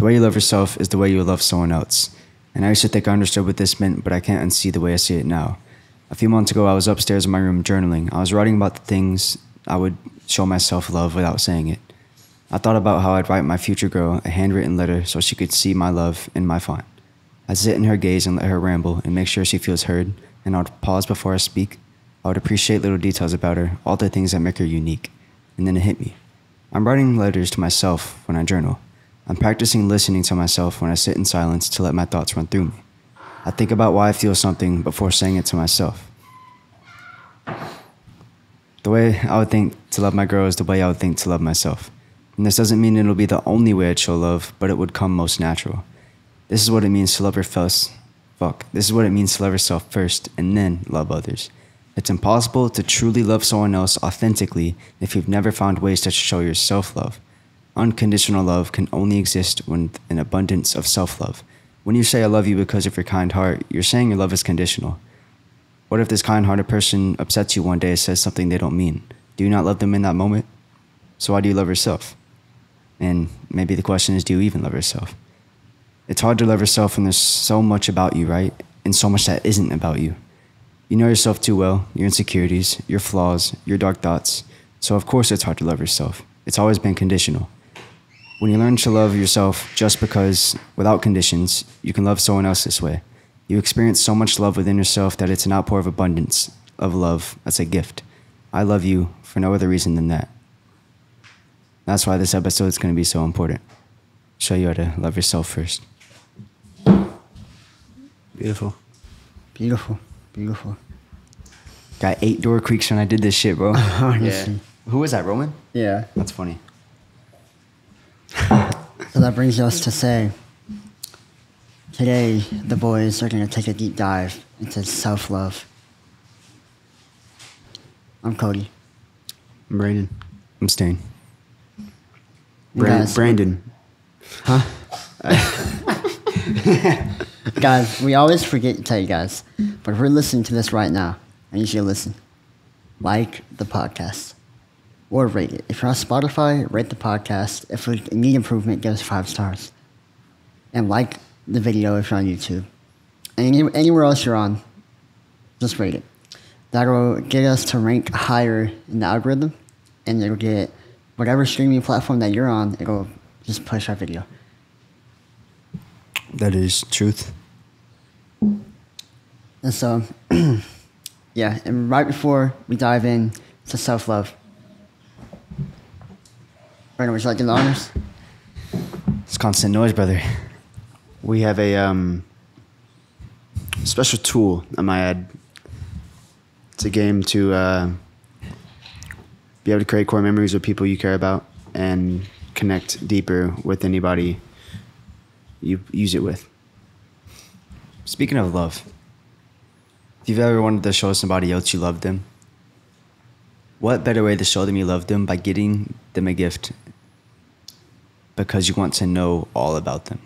The way you love yourself is the way you will love someone else. And I used to think I understood what this meant, but I can't unsee the way I see it now. A few months ago, I was upstairs in my room journaling. I was writing about the things I would show myself love without saying it. I thought about how I'd write my future girl a handwritten letter so she could see my love in my font. I'd sit in her gaze and let her ramble and make sure she feels heard, and I would pause before I speak. I would appreciate little details about her, all the things that make her unique. And then it hit me. I'm writing letters to myself when I journal. I'm practicing listening to myself when I sit in silence to let my thoughts run through me. I think about why I feel something before saying it to myself. The way I would think to love my girl is the way I would think to love myself. And this doesn't mean it'll be the only way I'd show love, but it would come most natural. This is what it means to love This is what it means to love yourself first and then love others. It's impossible to truly love someone else authentically if you've never found ways to show yourself love. Unconditional love can only exist when an abundance of self-love. When you say I love you because of your kind heart, you're saying your love is conditional. What if this kind-hearted person upsets you one day and says something they don't mean? Do you not love them in that moment? So why do you love yourself? And maybe the question is, do you even love yourself? It's hard to love yourself when there's so much about you, right? And so much that isn't about you. You know yourself too well, your insecurities, your flaws, your dark thoughts. So of course it's hard to love yourself. It's always been conditional. When you learn to love yourself just because, without conditions, you can love someone else this way. You experience so much love within yourself that it's an outpour of abundance, of love, that's a gift. I love you for no other reason than that. That's why this episode is going to be so important. Show you how to love yourself first. Beautiful. Beautiful. Beautiful. Got 8 door creaks when I did this shit, bro. Yeah. Who was that, Roman? Yeah. That's funny. So that brings us to say, today the boys are going to take a deep dive into self-love. I'm Cody. I'm Brandon. I'm Stain. Brandon. Huh? Guys, we always forget to tell you guys, but if we're listening to this right now, I need you to listen. Like the podcast. Or rate it. If you're on Spotify, rate the podcast. If we need improvement, give us 5 stars. And like the video if you're on YouTube. And anywhere else you're on, just rate it. That'll get us to rank higher in the algorithm. And it'll get whatever streaming platform that you're on, it'll just push our video. That is truth. And so, yeah, and right before we dive in to self-love, Brandon, would you like to do the honors? It's constant noise, brother. We have a special tool, I might add. It's a game to be able to create core memories with people you care about and connect deeper with anybody you use it with. Speaking of love, if you've ever wanted to show somebody else you loved them, what better way to show them you love them by getting them a gift because you want to know all about them?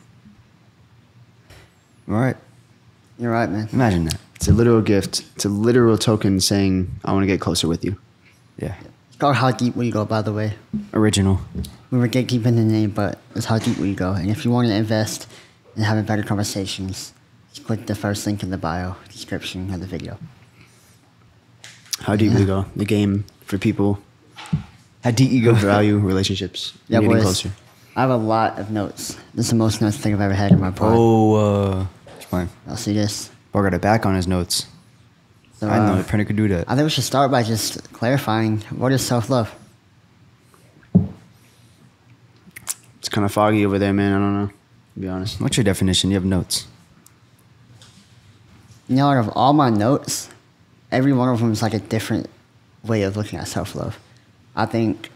All right. You're right, man. Imagine that. It's a literal gift. It's a literal token saying, I want to get closer with you. Yeah. It's called How Deep Will You Go, by the way. Original. We were gatekeeping the name, but it's How Deep Will You Go. And if you want to invest in having better conversations, just click the first link in the bio description of the video. How deep we go. The game for people. How deep you go. Value relationships. Yeah, getting boys. closer. I have a lot of notes. This is the most notes thing I've ever had in my pod. It's fine. I'll see this. Bro got it back on his notes. So, I know the printer could do that. I think we should start by just clarifying, what is self-love? It's kind of foggy over there, man. I don't know, to be honest. What's your definition? You have notes. You know, out of all my notes, every one of them is like a different way of looking at self-love. I think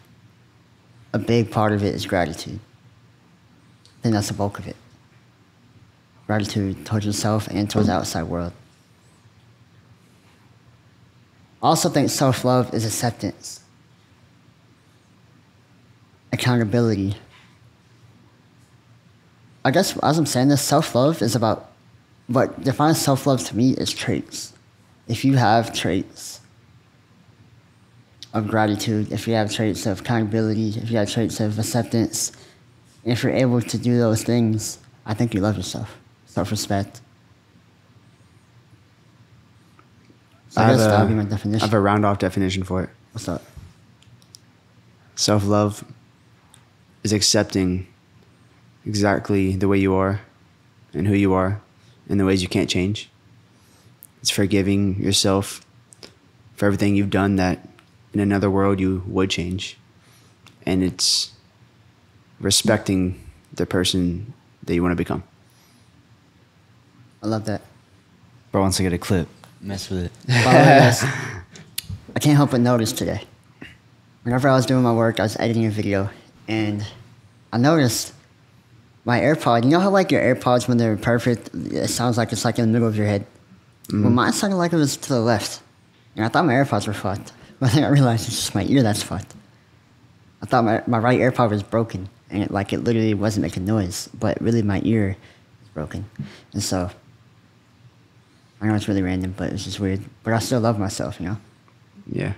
a big part of it is gratitude. I think that's the bulk of it. Gratitude towards yourself and towards the outside world. I also think self-love is acceptance, accountability. I guess as I'm saying this, self-love is about, what defines self-love to me is traits. If you have traits of gratitude, if you have traits of accountability, if you have traits of acceptance, And if you're able to do those things, I think you love yourself. Self-respect. So I guess that would be my definition. I have a round-off definition for it. What's up? Self-love is accepting exactly the way you are and who you are and the ways you can't change. It's forgiving yourself for everything you've done that in another world you would change. And it's respecting the person that you want to become. I love that. Bro wants to get a clip. Mess with it. I can't help but notice today. Whenever I was doing my work, I was editing a video, and I noticed my AirPod. You know how like your AirPods, when they're perfect, it sounds like it's like in the middle of your head? Well, mine sounded like it was to the left. And I thought my AirPods were fucked. But then I realized it's just my ear that's fucked. I thought my right AirPod was broken, and it literally wasn't making noise, but really my ear is broken. And so, I know it's really random, but it's just weird. But I still love myself, you know? Yeah.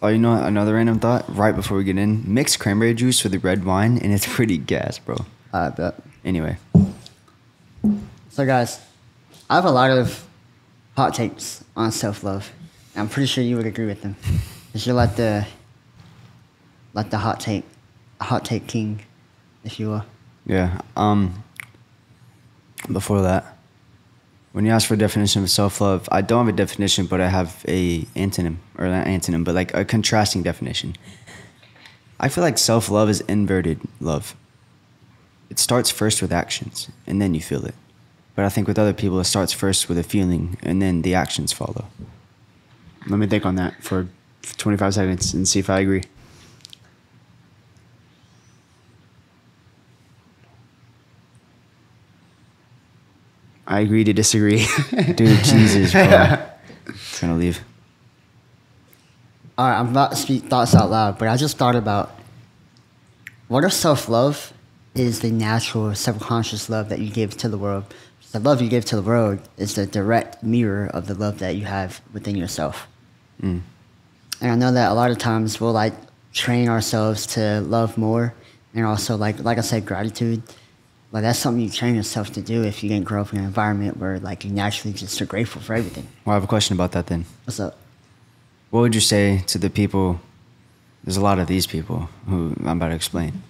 Oh, you know what? Another random thought right before we get in. Mix cranberry juice with the red wine, and it's pretty gas, bro. I bet. Anyway. So, guys, I have a lot of hot takes on self-love. I'm pretty sure you would agree with them. Because you're like the hot take king, if you will. Yeah. Before that, when you ask for a definition of self-love, I don't have a definition, but I have a antonym, or not antonym, but like a contrasting definition. I feel like self-love is inverted love. It starts first with actions, and then you feel it. But I think with other people, it starts first with a feeling, and then the actions follow. Let me think on that for 25 seconds and see if I agree. I agree to disagree. Dude, Jesus, bro. It's gonna leave. All right, I'm about to speak thoughts out loud, but I just thought about what if self-love is the natural subconscious love that you give to the world. The love you give to the world is the direct mirror of the love that you have within yourself. And I know that a lot of times we'll like train ourselves to love more, and also like I said, gratitude. Like that's something you train yourself to do if you didn't grow up in an environment where like you naturally just are grateful for everything. Well, I have a question about that then. What's up? What would you say to the people, there's a lot of these people who I'm about to explain.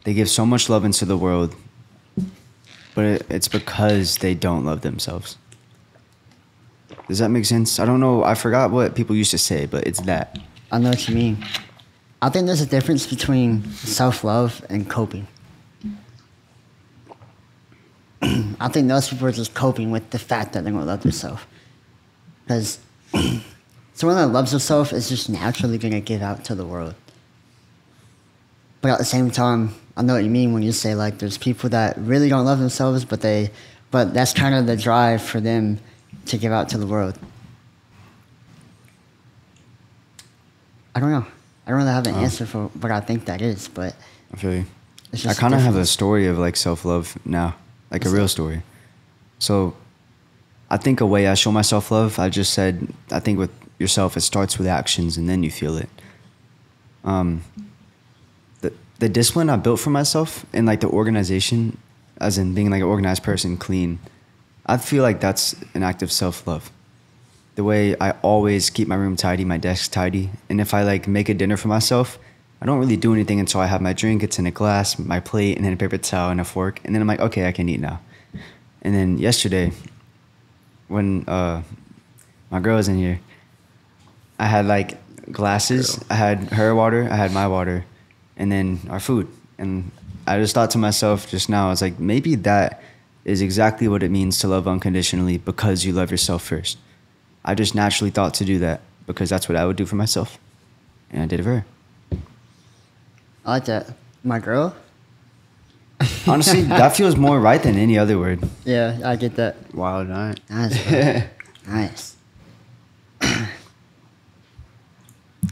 They give so much love into the world, but it's because they don't love themselves. Does that make sense? I don't know. I forgot what people used to say, but it's that. I know what you mean. I think there's a difference between self-love and coping. I think those people are just coping with the fact that they're going to love themselves. Because someone that loves themselves is just naturally going to give out to the world. But at the same time, I know what you mean when you say like there's people that really don't love themselves, but that's kind of the drive for them to give out to the world. I don't know. I don't really have an answer for what I think that is, but I feel you. it's I just kind of have a difference. story of like self-love now, like a real story. So I think a way I show my self-love, I just said, I think with yourself, it starts with actions and then you feel it. The discipline I built for myself and like the organization, as in being like an organized person, clean, I feel like that's an act of self-love. The way I always keep my room tidy, my desk tidy, and if I like make a dinner for myself, I don't really do anything until I have my drink, it's in a glass, my plate, and then a paper towel and a fork, and then I'm like, okay, I can eat now. And then yesterday, when my girl was in here, I had like glasses, I had her water, I had my water, and then our food. And I just thought to myself just now, I was like, maybe that is exactly what it means to love unconditionally because you love yourself first. I just naturally thought to do that because that's what I would do for myself. And I did it for her. I like that. My girl? Honestly, that feels more right than any other word. Yeah, I get that. Wild night. Nice, bro. Nice.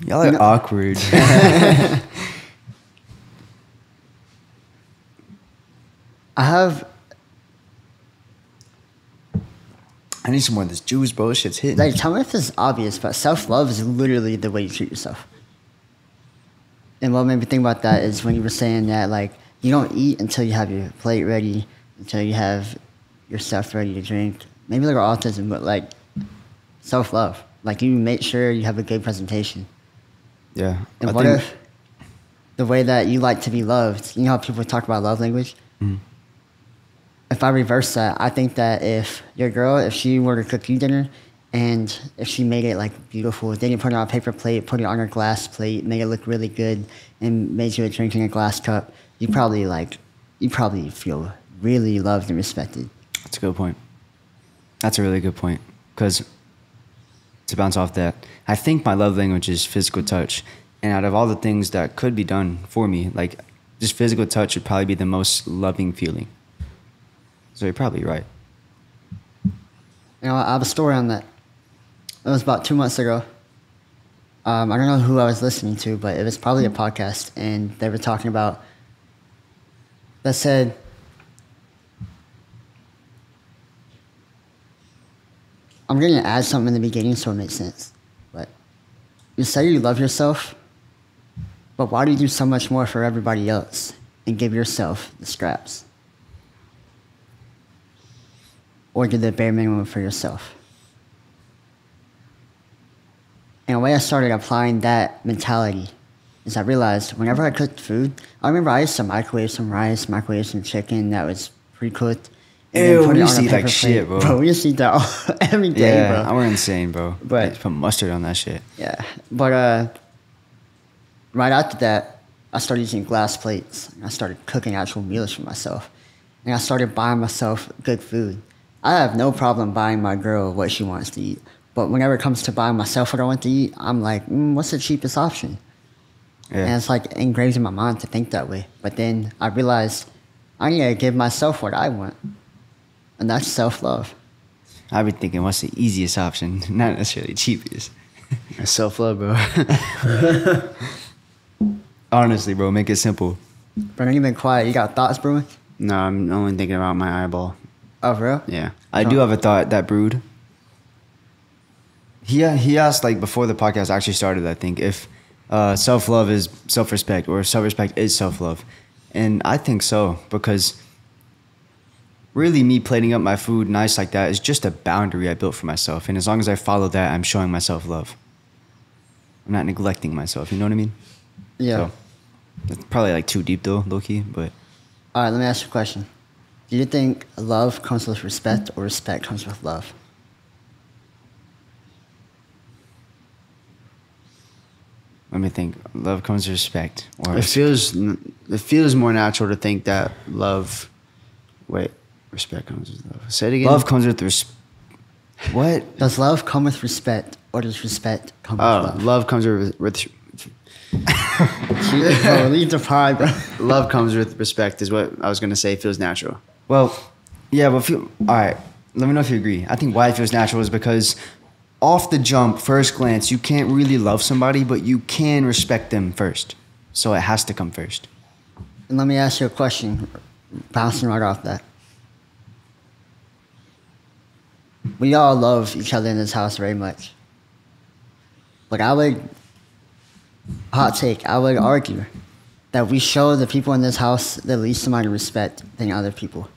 Y'all are awkward. I need some more of this juice, bro. This shit's hitting. Like, tell me if this is obvious, but self-love is literally the way you treat yourself. And what made me think about that is when you were saying that, like, you don't eat until you have your plate ready, until you have your stuff ready to drink. Maybe like autism, but like self-love. Like you make sure you have a good presentation. Yeah. And what if the way that you like to be loved, you know how people talk about love language? Mhm. If I reverse that, I think that if your girl, if she were to cook you dinner and if she made it like beautiful, then you put it on a paper plate, put it on a glass plate, made it look really good, and made you a drink in a glass cup, you probably feel really loved and respected. That's a good point. That's a really good point. Because to bounce off that, I think my love language is physical touch. And out of all the things that could be done for me, like just physical touch would probably be the most loving feeling. So you're probably right. You know, I have a story on that. It was about 2 months ago. I don't know who I was listening to, but it was probably a podcast, and they were talking about that said, I'm going to add something in the beginning so it makes sense. But you say you love yourself, but why do you do so much more for everybody else and give yourself the scraps? Or do the bare minimum for yourself? And the way I started applying that mentality is I realized whenever I cooked food, I remember I used to microwave some rice, microwave some chicken that was pre-cooked. Ew, we used to eat like shit, bro. Bro, we used to eat that every day, bro. Yeah, we're insane, bro. But put mustard on that shit. Yeah, but right after that, I started using glass plates. I started cooking actual meals for myself. And I started buying myself good food. I have no problem buying my girl what she wants to eat. But whenever it comes to buying myself what I want to eat, I'm like, what's the cheapest option? Yeah. And it's like engraved in my mind to think that way. But then I realized I need to give myself what I want. And that's self-love. I've been thinking, what's the easiest option? Not necessarily cheapest. Self-love, bro. Honestly, bro, make it simple. Bro, you've been quiet. You got thoughts brewing? No, I'm only thinking about my eyeball. Oh, for real? Yeah. I do have a thought that brewed. He asked, like, before the podcast actually started, I think, if self-love is self-respect or if self-respect is self-love. And I think so, because really me plating up my food nice like that is just a boundary I built for myself. And as long as I follow that, I'm showing myself love. I'm not neglecting myself, you know what I mean? Yeah. So, it's probably like too deep though, low-key, but... All right, let me ask you a question. Do you think love comes with respect or respect comes with love? Let me think. Love comes with respect. Or It feels more natural to think that love... Wait. Respect comes with love. Say it again. love comes with What? Does love come with respect or does respect come with love? Love comes with Bro, leave the pie, bro. love comes with respect is what I was going to say. Feels natural. Well, yeah, but all right. Let me know if you agree. I think why it feels natural is because off the jump, first glance, you can't really love somebody, but you can respect them first. So it has to come first. And let me ask you a question, bouncing right off that. We all love each other in this house very much. But I would argue that we show the people in this house the least amount of respect than other people.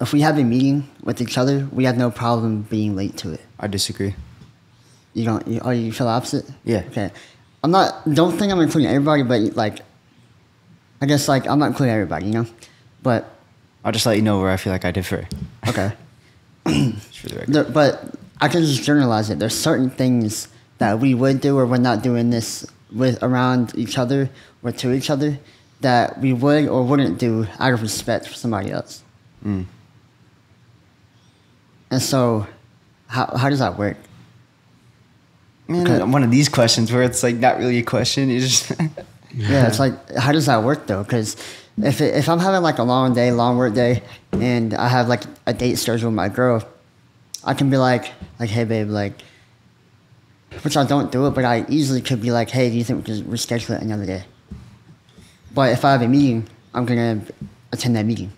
If we have a meeting with each other, we have no problem being late to it. I disagree. You don't? You feel opposite? Yeah. Okay. Don't think I'm including everybody, but like, I guess like I'm not including everybody, you know? But I'll just let you know where I feel like I differ. okay. Just for the record. But I can just generalize it. There's certain things that we would do or we're not doing this with around each other or to each other that we would or wouldn't do out of respect for somebody else. Mm. And so, how does that work? Man, one of these questions where it's like not really a question. You just Yeah, it's like, how does that work though? Because if I'm having like a long work day, and I have like a date scheduled with my girl, I can be like, hey babe, like, which I don't do it, but I easily could be like, hey, do you think we could reschedule it another day? But if I have a meeting, I'm gonna attend that meeting.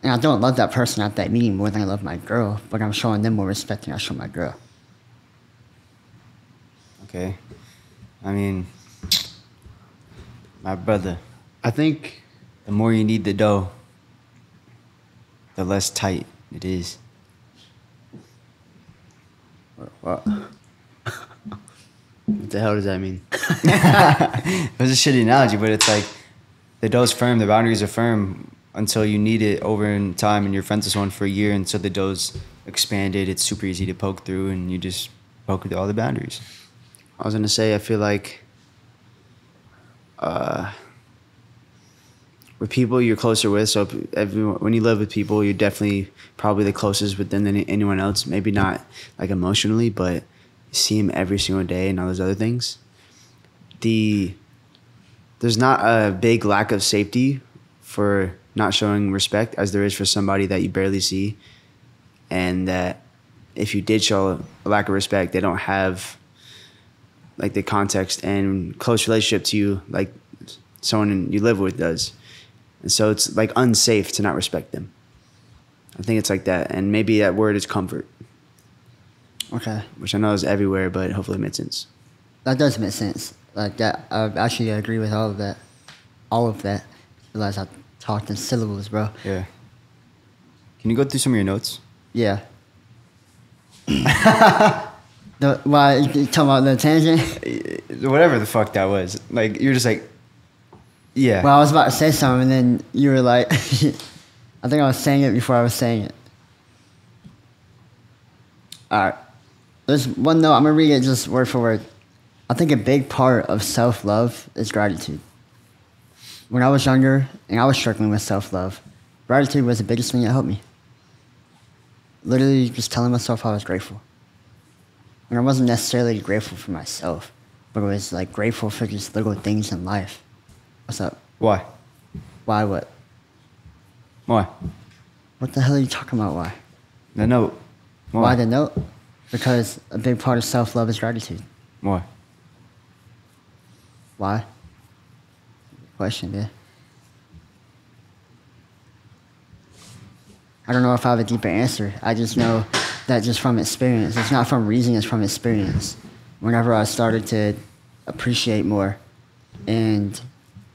And I don't love that person at that meeting more than I love my girl, but I'm showing them more respect than I show my girl. Okay. I mean, my brother, I think The more you knead the dough, the less tight it is. What? what the hell does that mean? It was a shitty analogy, but it's like the dough's firm, the boundaries are firm until you knead it over in time, and you're friends with someone for a year, and so the dough's expanded. It's super easy to poke through, and you just poke through all the boundaries. I was gonna say I feel like with people you're closer with. So when you live with people, you're definitely probably the closest with them than anyone else. Maybe not like emotionally, but you see them every single day and all those other things. There's not a big lack of safety for not showing respect as there is for somebody that you barely see, and that if you did show a lack of respect, they don't have like the context and close relationship to you like someone you live with does. And so it's like unsafe to not respect them. I think it's like that. And maybe that word is comfort. Okay. Which I know is everywhere, but hopefully it makes sense. That does make sense. Like that, I actually agree with all of that. All of that. Realize I talked in syllables, bro. Yeah. Can you go through some of your notes? Yeah. Why you talking about the tangent? Whatever the fuck that was. Like, you're just like, yeah. Well, I was about to say something, and then you were like, I think I was saying it before I was saying it. All right. There's one note. I'm going to read it just word for word. I think a big part of self-love is gratitude. When I was younger and I was struggling with self-love, gratitude was the biggest thing that helped me. Literally just telling myself I was grateful. And I wasn't necessarily grateful for myself, but I was like grateful for just little things in life. What's up? Why? Why what? Why? What the hell are you talking about? Why? The note. Why the note? Because a big part of self-love is gratitude. Why? Why? Question, yeah. I don't know if I have a deeper answer. I just know that just from experience. It's not from reason, it's from experience. Whenever I started to appreciate more and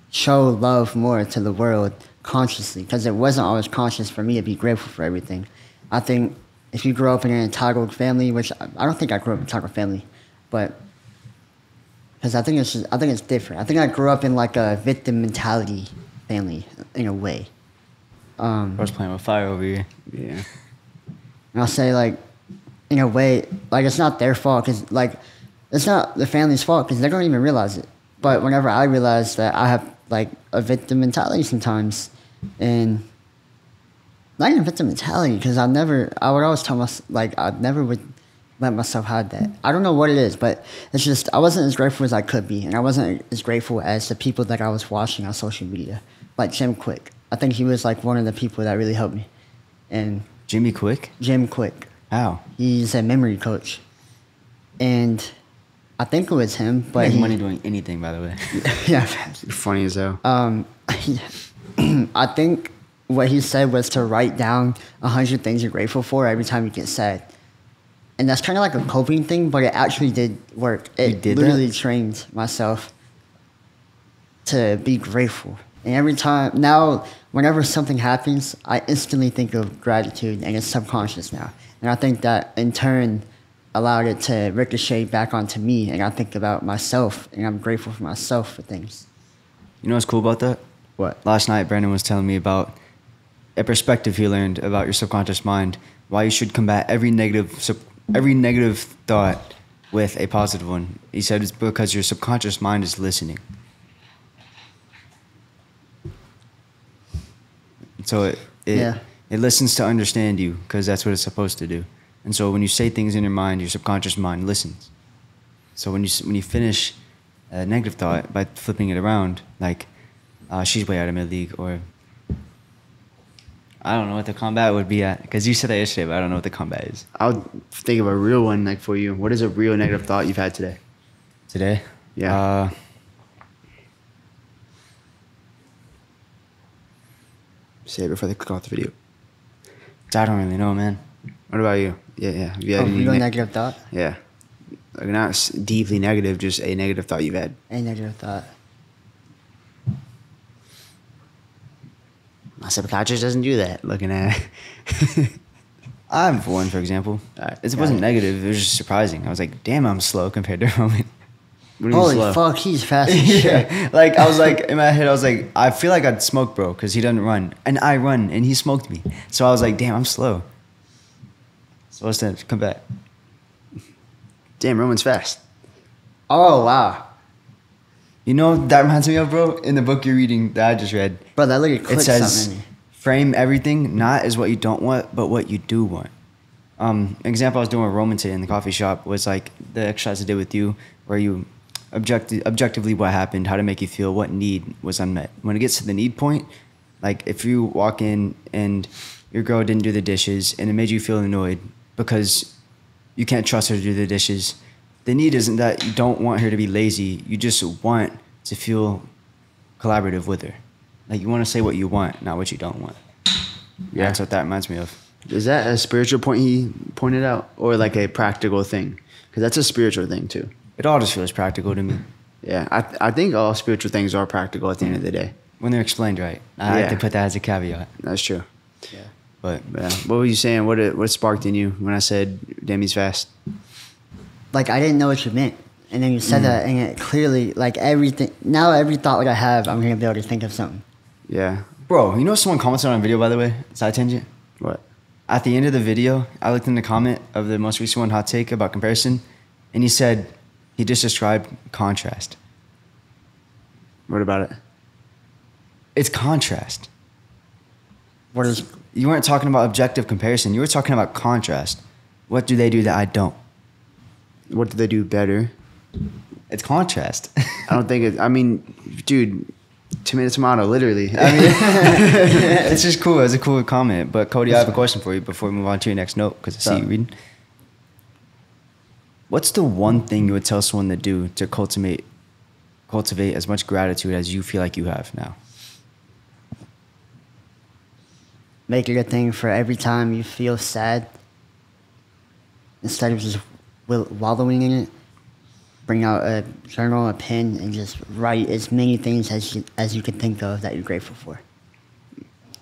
show love more to the world consciously, because it wasn't always conscious for me to be grateful for everything. I think if you grow up in an entitled family, which I don't think I grew up in an entitled family, but because I think it's different. I think I grew up in like a victim mentality family in a way. I was playing with fire over here. Yeah. And I'll say, like, in a way, like, it's not their fault, because, like, it's not the family's fault, because they don't even realize it. But whenever I realize that I have, like, a victim mentality sometimes, and not even victim mentality, because I would always tell myself, like, I never would let myself have that. I don't know what it is, but it's just, I wasn't as grateful as I could be, and I wasn't as grateful as the people that I was watching on social media, like Jim Quick. I think he was, like, one of the people that really helped me. And Jimmy Quick? Jim Quick. How? He's a memory coach. And I think it was him, but Make money doing anything, by the way. Yeah. You're funny as hell. I think what he said was to write down 100 things you're grateful for every time you get sad. And that's kind of like a coping thing, but it actually did work. It did literally that? trained myself to be grateful. And every time, now, whenever something happens, I instantly think of gratitude, and it's subconscious now. And I think that, in turn, allowed it to ricochet back onto me, and I think about myself, and I'm grateful for myself for things. You know what's cool about that? What? Last night, Brandon was telling me about a perspective he learned about your subconscious mind, why you should combat every negative thought with a positive one. He said it's because your subconscious mind is listening. So it listens to understand you, because that's what it's supposed to do. And so when you say things in your mind, your subconscious mind listens. So when you finish a negative thought by flipping it around, like, she's way out of my league, or I don't know what the combat would be at, because you said that yesterday, but I don't know what the combat is. I'll think of a real one like for you. What is a real negative thought you've had today? Today? Yeah. Say it before they click off the video. I don't really know, man. What about you? Yeah. Have you had any real negative thought? Yeah. Like not deeply negative, just a negative thought you've had. A negative thought. My subconscious doesn't do that. Looking at it. I'm one, for example. It wasn't negative. It was just surprising. I was like, damn, I'm slow compared to Roman. Holy fuck, he's fast as shit. Yeah. Like, I was like, in my head, I was like, I feel like I'd smoke, bro, because he doesn't run. And I run, and he smoked me. So I was like, damn, I'm slow. So what's that? Come back. Damn, Roman's fast. Oh, wow. You know what that reminds me of, bro? In the book you're reading that I just read. Bro, that literally It clicked says, something in me. frame everything not as what you don't want, but what you do want. Example I was doing with Roman today in the coffee shop was like the exercise I did with you, where you objectively what happened, how to make you feel, what need was unmet. When it gets to the need point, like if you walk in and your girl didn't do the dishes and it made you feel annoyed because you can't trust her to do the dishes, the need isn't that you don't want her to be lazy. You just want to feel collaborative with her. Like you want to say what you want, not what you don't want. Yeah, that's what that reminds me of. Is that a spiritual point he pointed out, or like a practical thing? Because that's a spiritual thing too. It all just feels practical to me. Yeah, I think all spiritual things are practical at the end of the day. When they're explained right. I have to put that as a caveat. That's true. Yeah. But what were you saying? What sparked in you when I said Demi's fast? Like, I didn't know what you meant. And then you said that, and it clearly, like, everything. Now, every thought that I have, I'm going to be able to think of something. Yeah. bro, you know someone commented on a video, by the way? Side tangent. What? At the end of the video, I looked in the comment of the most recent one, hot take about comparison, and he said he just described contrast. What about it? It's contrast. What is? You weren't talking about objective comparison. You were talking about contrast. What do they do that I don't? What do they do better? It's contrast. I don't think it. I mean, dude, tomato, literally. I mean, it's just cool. It's a cool comment. But Cody, I have a question for you before we move on to your next note, because I see you reading. What's the one thing you would tell someone to do to cultivate as much gratitude as you feel like you have now? Make it a thing for every time you feel sad. Instead of just wallowing in it, bring out a journal, a pen, and just write as many things as you can think of that you're grateful for.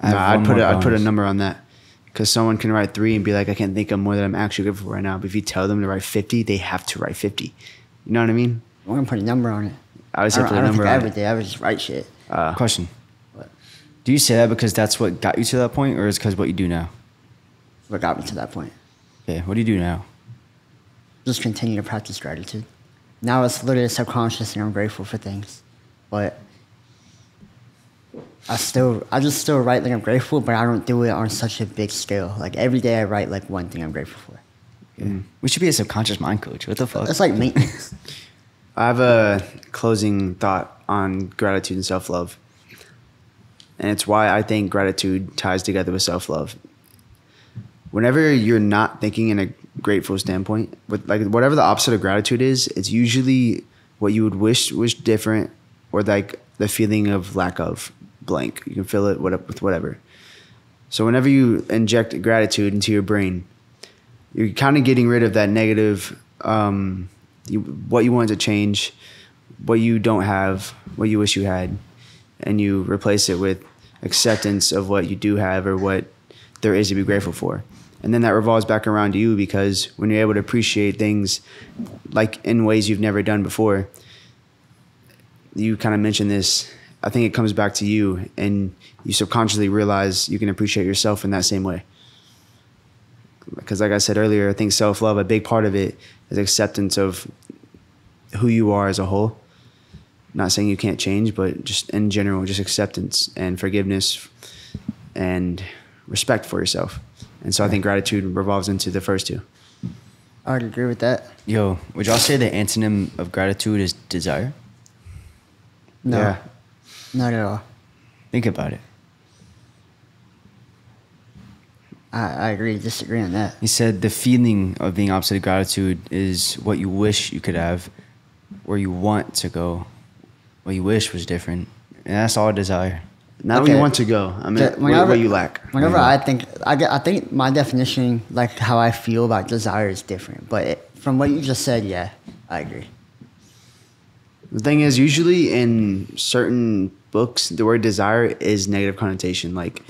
I'd put a number on that, because someone can write 3 and be like, I can't think of more that I'm actually grateful for right now. But if you tell them to write 50, they have to write 50. You know what I mean? We're gonna put a number on it. I would say put a number on I it. don't think I would just write shit. Question. What? Do you say that because that's what got you to that point, or is it because what you do now? What got me to that point? Okay, what do you do now? Just continue to practice gratitude. Now it's literally subconscious, and I'm grateful for things, but I just still write like I'm grateful, but I don't do it on such a big scale. Like every day I write like one thing I'm grateful for. Yeah. We should be a subconscious mind coach. What the fuck? It's like maintenance. I have a closing thought on gratitude and self-love. And it's why I think gratitude ties together with self-love. Whenever you're not thinking in a grateful standpoint, with like whatever the opposite of gratitude is, it's usually what you would wish was different, or like the feeling of lack of blank. You can fill it with whatever. So whenever you inject gratitude into your brain, you're kind of getting rid of that negative, what you want to change, what you don't have, what you wish you had, and you replace it with acceptance of what you do have or what there is to be grateful for. And then that revolves back around to you, because when you're able to appreciate things like in ways you've never done before, you kind of mentioned this, I think it comes back to you, and you subconsciously realize you can appreciate yourself in that same way. Because like I said earlier, I think self-love, a big part of it is acceptance of who you are as a whole. Not saying you can't change, but just in general, just acceptance and forgiveness and respect for yourself. And so I think gratitude revolves into the first two. I would agree with that. Yo, would y'all say the antonym of gratitude is desire? No, Yeah. not at all. Think about it. I agree, disagree on that. He said the feeling of being opposite of gratitude is what you wish you could have, where you want to go, what you wish was different. And that's all desire. Not where you want to go. I mean, what you lack. Whenever I think my definition, like how I feel about desire, is different. But from what you just said, yeah, I agree. The thing is, usually in certain books, the word desire is negative connotation. Like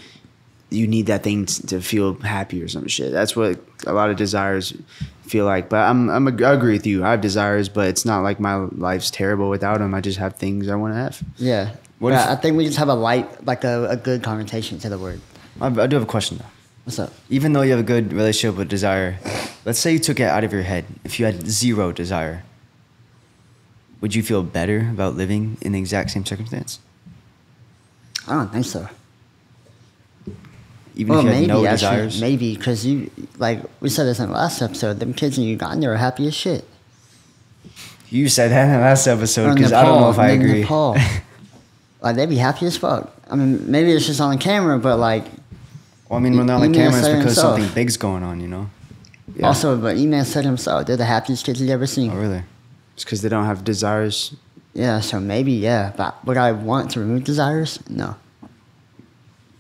you need that thing to feel happy or some shit. That's what a lot of desires feel like. But I agree with you. I have desires, but it's not like my life's terrible without them. I just have things I want to have. Yeah. I think we just have a good connotation to the word. I do have a question though. What's up? Even though you have a good relationship with desire, let's say you took it out of your head. If you had zero desire, would you feel better about living in the exact same circumstance? I don't think so. Even if you had no desires? Maybe, because you, like we said this in the last episode, them kids in Uganda are happy as shit. You said that in the last episode because I don't know if I agree. Nepal. Like, they'd be happy as fuck. I mean, maybe it's just on camera, but like... Well, I mean, when they're on the camera, it's because something big's going on, you know? Yeah. Also, but E-Man said himself, they're the happiest kids he's ever seen. Oh, really? It's because they don't have desires. Yeah, so maybe, yeah. But would I want to remove desires? No.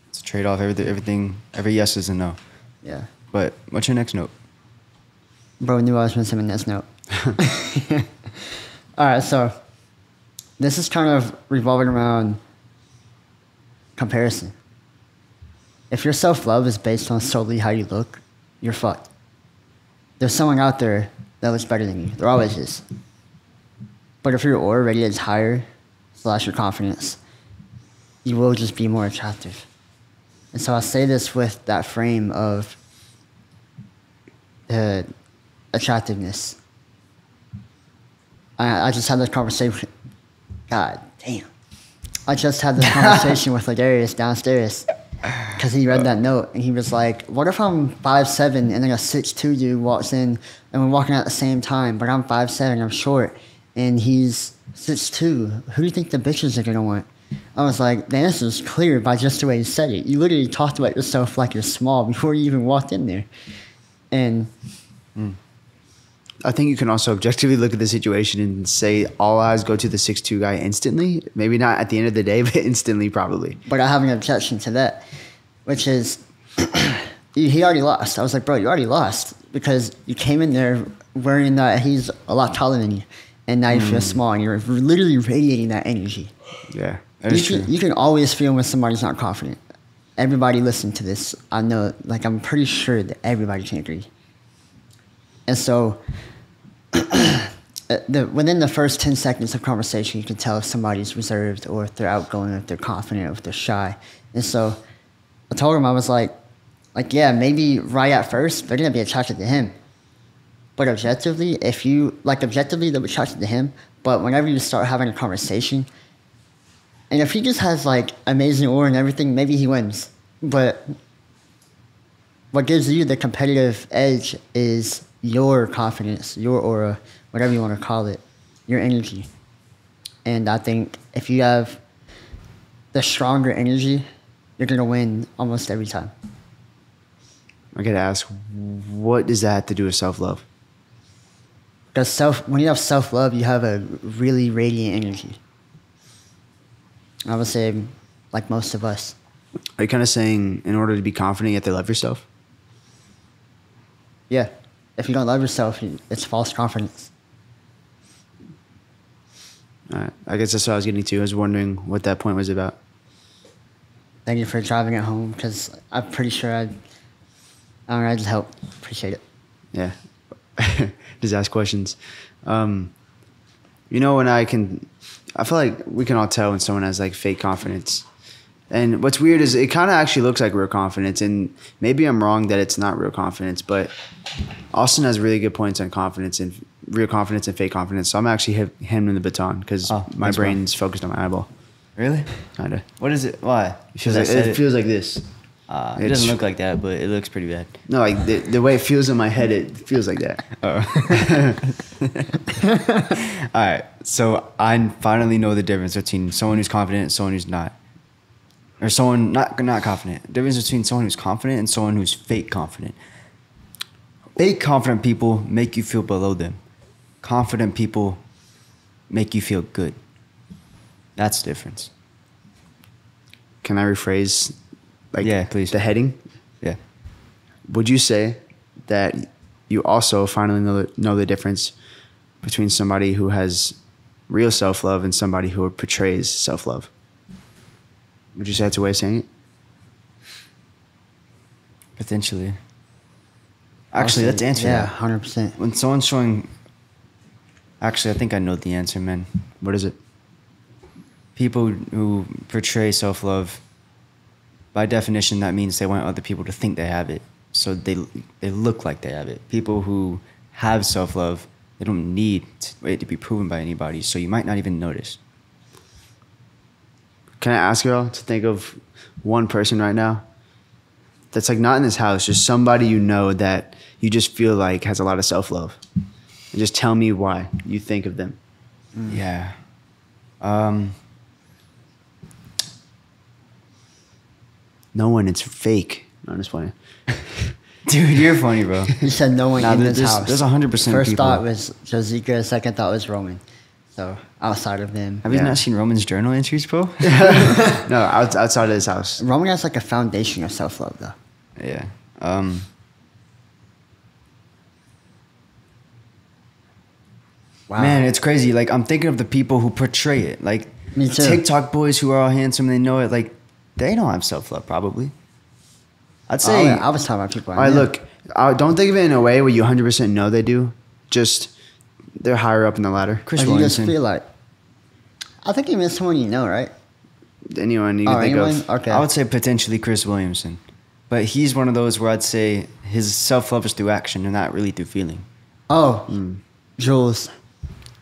It's a trade-off. Everything, every yes is a no. Yeah. But what's your next note? Bro knew I was missing my next note. All right, so this is kind of revolving around comparison. If your self-love is based on solely how you look, you're fucked. There's someone out there that looks better than you. There always is. But if your aura radiates higher, / your confidence, you will just be more attractive. And so I say this with that frame of attractiveness. I just had this conversation. God damn. I just had this conversation with Ledarius downstairs because he read that note and he was like, what if I'm 5'7" and then a 6'2" dude walks in and we're walking at the same time, but I'm 5'7", I'm short, and he's 6'2". Who do you think the bitches are going to want? I was like, the answer is clear by just the way you said it. You literally talked about yourself like you're small before you even walked in there. And... I think you can also objectively look at the situation and say all eyes go to the 6'2" guy instantly. Maybe not at the end of the day, but instantly probably. But I have an objection to that, which is he already lost. I was like, bro, you already lost because you came in there worrying that he's a lot taller than you, and now you feel small, and you're literally radiating that energy. Yeah, you can always feel when somebody's not confident. Everybody listen to this. I know, like, I'm pretty sure that everybody can agree. And so... within the first 10 seconds of conversation, you can tell if somebody's reserved or if they're outgoing, or if they're confident, or if they're shy. And so I told him, I was like, yeah, maybe right at first, they're going to be attracted to him. But objectively, objectively, they'll be attracted to him. But whenever you start having a conversation, and if he just has, like, amazing aura and everything, maybe he wins. But what gives you the competitive edge is your confidence, your aura, whatever you want to call it, your energy. And I think if you have the stronger energy, you're going to win almost every time. I gotta ask, what does that have to do with self-love? Because when you have self-love, you have a really radiant energy. I would say, like most of us. Are you kind of saying in order to be confident, you have to love yourself? Yeah. If you don't love yourself, it's false confidence. All right. I guess that's what I was getting to. I was wondering what that point was about. Thank you for driving it home, because I'm pretty sure I just help. Appreciate it. Yeah. Just ask questions. You know, I feel like we can all tell when someone has like fake confidence. And what's weird is it kind of actually looks like real confidence. And maybe I'm wrong that it's not real confidence, but Austin has really good points on confidence and real confidence and fake confidence. So I'm actually handing the baton because my brain's focused on my eyeball. Really? Kind of. What is it? Why? It feels like this. It doesn't look like that, but it looks pretty bad. No, like the way it feels in my head, it feels like that. Oh. All right. So I finally know the difference between someone who's confident and someone who's not. Or someone not confident. The difference between someone who's confident and someone who's fake confident. Fake confident people make you feel below them. Confident people make you feel good. That's the difference. Can I rephrase? Yeah, please. The heading? Yeah. Would you say that you also finally know the difference between somebody who has real self-love and somebody who portrays self-love? Would you say that's a way of saying it? Potentially. Actually, let's answer yeah, that. 100%. When someone's showing... Actually, I think I know the answer, man. What is it? People who portray self-love, by definition, that means they want other people to think they have it. So they look like they have it. People who have self-love, they don't need it to be proven by anybody, so you might not even notice. Can I ask you all to think of one person right now that's like not in this house, just somebody you know that you just feel like has a lot of self-love? And just tell me why you think of them. Yeah. No one, it's fake. No, I'm just playing. Dude, you're funny, bro. You said no one Nah, in this there's- house. there's 100% First people. thought was Josica, second thought was Roman. So outside of them. Have you Yeah. not seen Roman's journal entries, bro? No, outside of this house. Roman has like a foundation of self-love though. Yeah. Wow. Man, it's crazy. Like, I'm thinking of the people who portray it. Like, Me too. TikTok boys who are all handsome, they know it. Like, they don't have self-love, probably. I'd say... I was talking about people. All right, look, don't think of it in a way where you 100% know they do. Just, they're higher up in the ladder. Chris Or you just Williamson. feel like. I think you mean someone you know, right? Anyone you can think anyone? of. Okay. I would say potentially Chris Williamson. But he's one of those where I'd say his self-love is through action and not really through feeling. Oh, Jules.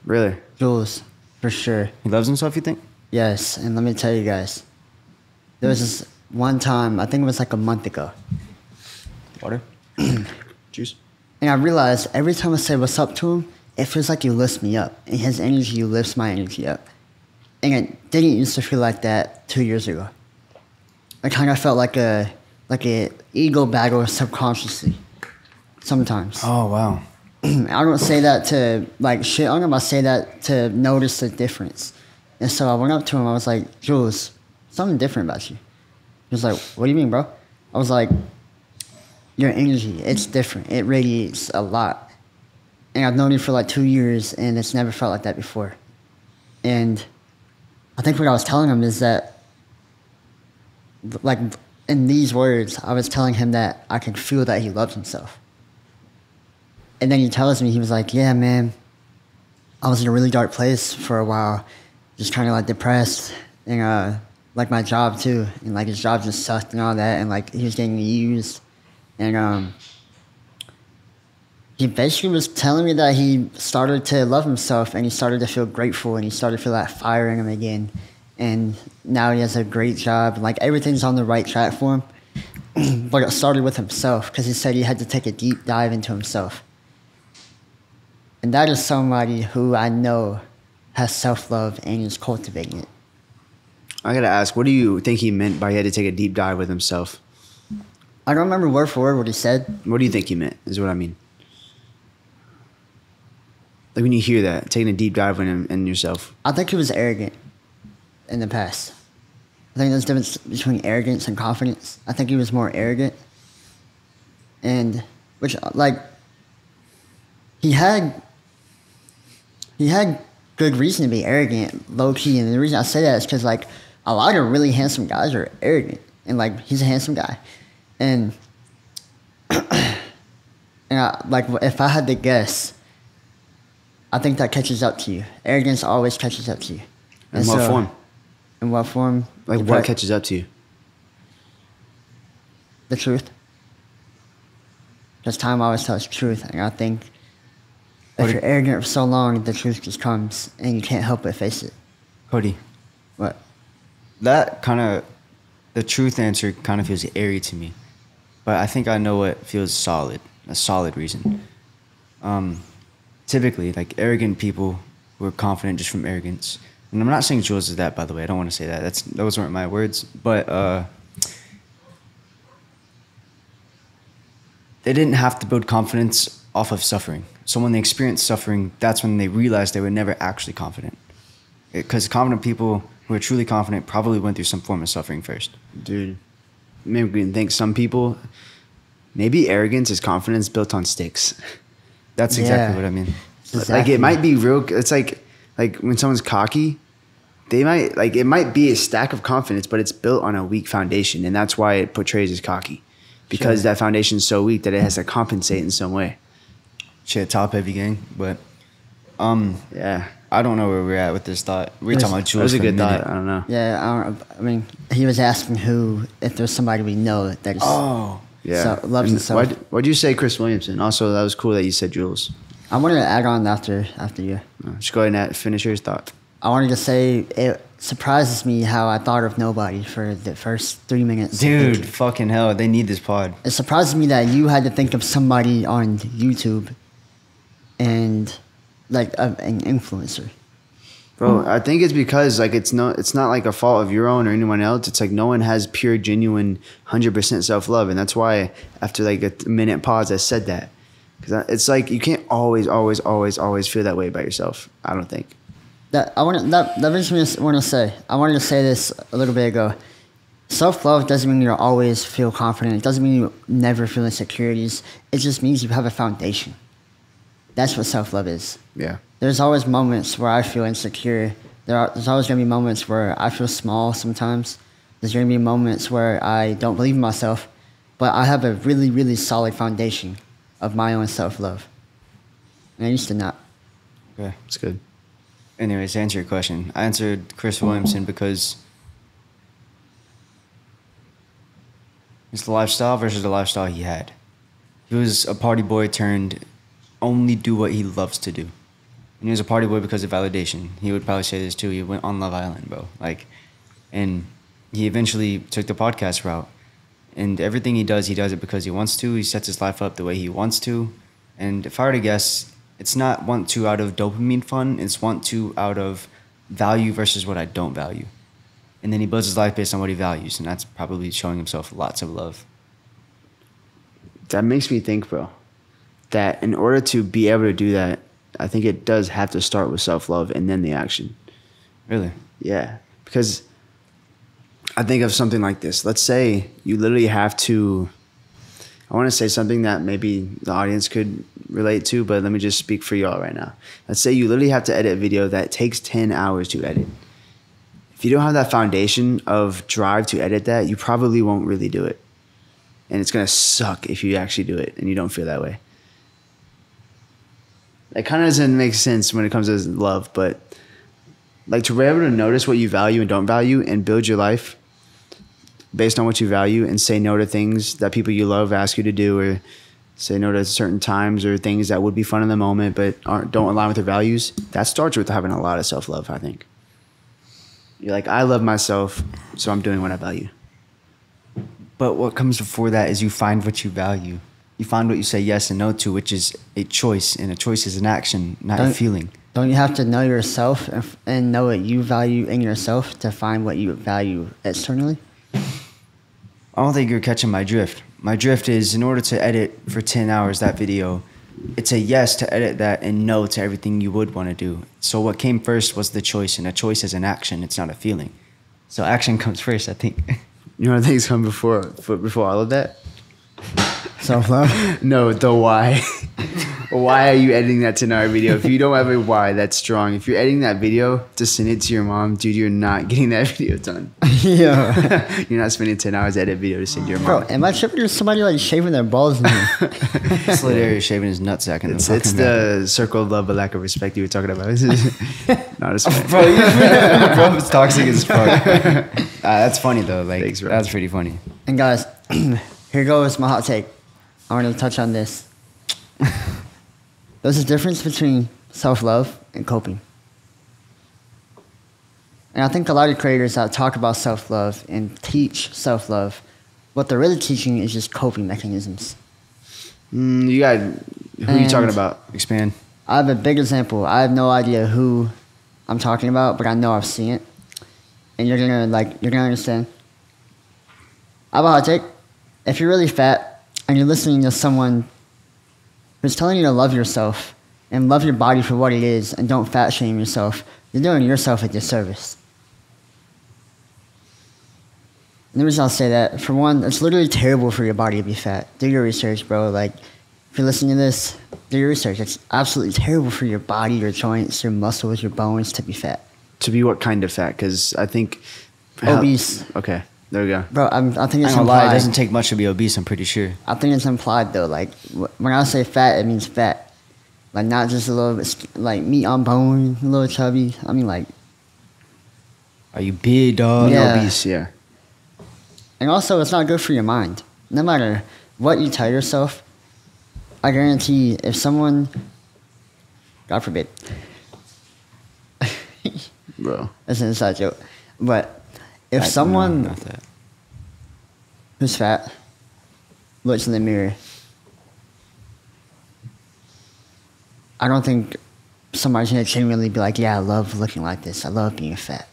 Really? Jules, for sure. He loves himself, you think? Yes, and let me tell you guys. There was this one time, I think it was like a month ago, Water? Juice? and I realized every time I say what's up to him, it feels like he lifts me up. And his energy lifts my energy up. And it didn't used to feel like that 2 years ago. I kind of felt like a ego battle subconsciously sometimes. Oh, wow. I don't say that to like shit on him. I say that to notice the difference. And so I went up to him. I was like, Jules, something different about you. He was like, what do you mean, bro? I was like, your energy, it's different. It radiates a lot. And I've known you for like 2 years, and it's never felt like that before. And I think what I was telling him is that, like, in these words, I was telling him that I could feel that he loves himself. And then he tells me, he was like, yeah, man, I was in a really dark place for a while, just kind of like depressed, and like my job too, and like his job just sucked and all that, and like he was getting used, and he basically was telling me that he started to love himself, and he started to feel grateful, and he started to feel that fire in him again, and now he has a great job, and like everything's on the right track for him. But it started with himself, because he said he had to take a deep dive into himself. And that is somebody who I know has self-love and is cultivating it. I gotta ask, what do you think he meant by he had to take a deep dive with himself? I don't remember word for word what he said. What do you think he meant, is what I mean? Like when you hear that, taking a deep dive in yourself. I think he was arrogant in the past. I think there's a difference between arrogance and confidence. I think he was more arrogant. And, which, like, he had good reason to be arrogant, low-key. And the reason I say that is because, like, a lot of really handsome guys are arrogant. And, like, he's a handsome guy. And, like, if I had to guess, I think that catches up to you. Arrogance always catches up to you. In what form? In what form? Like what catches up to you? The truth. Because time always tells the truth. And I think if you're arrogant for so long, the truth just comes and you can't help but face it. Cody, What? that kind of... The truth answer kind of feels airy to me. But I think I know what feels solid. A solid reason. Typically, like, arrogant people who are confident just from arrogance... And I'm not saying Jules is that, by the way. I don't want to say that. Those weren't my words. But they didn't have to build confidence off of suffering. So when they experienced suffering, that's when they realized they were never actually confident. Because confident people who are truly confident probably went through some form of suffering first. Dude, maybe we can think some people, maybe arrogance is confidence built on sticks. That's exactly Yeah. what I mean. Like it might be real. It's like when someone's cocky, it might be a stack of confidence, but it's built on a weak foundation, and that's why it portrays as cocky, because that foundation is so weak that it has to compensate in some way. Shit, top heavy gang, but yeah, I don't know where we're at with this thought. We're talking about Jules. That was a for good minute. thought. I don't know. Yeah, I mean, he was asking if there's somebody we know that is. Oh, Yeah, loves himself. Why'd you say Chris Williamson? Also, that was cool that you said Jules. I wanted to add on after you. Just go ahead and finish your thought. I wanted to say it surprises me how I thought of nobody for the first 3 minutes. dude, fucking hell, they need this pod. It surprises me that you had to think of somebody on YouTube and like an influencer. Bro, I think it's because like it's not like a fault of your own or anyone else. It's like no one has pure, genuine, 100% self-love, and that's why after like a minute pause, I said that, because it's like you can't always feel that way about yourself. I don't think. That brings me to want to say. I wanted to say this a little bit ago. Self-love doesn't mean you'll always feel confident. It doesn't mean you never feel insecurities. It just means you have a foundation. That's what self-love is. Yeah. There's always moments where I feel insecure. There's always going to be moments where I feel small sometimes. There's going to be moments where I don't believe in myself. But I have a really, really solid foundation of my own self-love. And I used to not. Okay. It's good. Anyways, to answer your question, I answered Chris Williamson because it's the lifestyle versus the lifestyle he had. He was a party boy turned only do what he loves to do. And he was a party boy because of validation. He would probably say this too. He went on Love Island, bro. And he eventually took the podcast route. And everything he does it because he wants to. He sets his life up the way he wants to. And if I were to guess, it's not want to out of dopamine fun. It's want to out of value versus what I don't value. And then he builds his life based on what he values. And that's probably showing himself lots of love. That makes me think, bro, that in order to be able to do that, I think it does have to start with self-love and then the action. Really? Yeah. Because I think of something like this. Let's say you literally have to, I want to say something that maybe the audience could relate to, but let me just speak for y'all right now. Let's say you literally have to edit a video that takes 10 hours to edit. If you don't have that foundation of drive to edit that, you probably won't really do it. And it's going to suck if you actually do it and you don't feel that way. That kind of doesn't make sense when it comes to love, but like to be able to notice what you value and don't value and build your life based on what you value and say no to things that people you love ask you to do, or say no to certain times or things that would be fun in the moment but don't align with their values. That starts with having a lot of self-love, I think. You're like, I love myself, so I'm doing what I value. But what comes before that is you find what you value. You find what you say yes and no to, which is a choice, and a choice is an action, not a feeling. Don't you have to know yourself and know what you value in yourself to find what you value externally? I don't think you're catching my drift. My drift is, in order to edit for 10 hours that video, it's a yes to edit that and no to everything you would want to do. So what came first was the choice, and a choice is an action. It's not a feeling. So action comes first, I think. You know what I think comes before all of that? Self-love? No, the why. Why are you editing that 10-hour video? If you don't have a why, that's strong. If you're editing that video to send it to your mom, dude, you're not getting that video done. Yeah. You're not spending 10 hours edit video to send to your Bro, mom. am I tripping or somebody like shaving their balls in here? It's Ledarius shaving his nutsack. It's the circle of love but lack of respect you were talking about. Not as funny. Bro, bro, it's toxic as fuck. That's funny though. Like, thanks, bro. That's pretty funny. And guys, here goes my hot take. I want to touch on this. There's a difference between self-love and coping. And I think a lot of creators that talk about self-love and teach self-love, what they're really teaching is just coping mechanisms. Who are you talking about? Expand. I have a big example. I have no idea who I'm talking about, but I know I've seen it. And you're gonna understand. I have a hot take. If you're really fat and you're listening to someone who's telling you to love yourself and love your body for what it is and don't fat shame yourself, you're doing yourself a disservice. And the reason I'll say that, for one, it's literally terrible for your body to be fat. Do your research, bro. Like, if you're listening to this, do your research. It's absolutely terrible for your body, your joints, your muscles, your bones to be fat. To be what kind of fat? Because I think Obese. Okay, there we go. Bro, I think I it's ain't gonna implied. lie, it doesn't take much to be obese, I'm pretty sure. I think it's implied though. Like when I say fat, it means fat. Like not just a little bit, like meat on bone, a little chubby. I mean like, Are you big, dog? Yeah. Obese, yeah. and also it's not good for your mind. No matter what you tell yourself, I guarantee if someone, God forbid, Bro. that's an inside joke, but if No, someone not that. who's fat looks in the mirror, I don't think somebody's gonna genuinely be like, yeah, I love looking like this. I love being fat.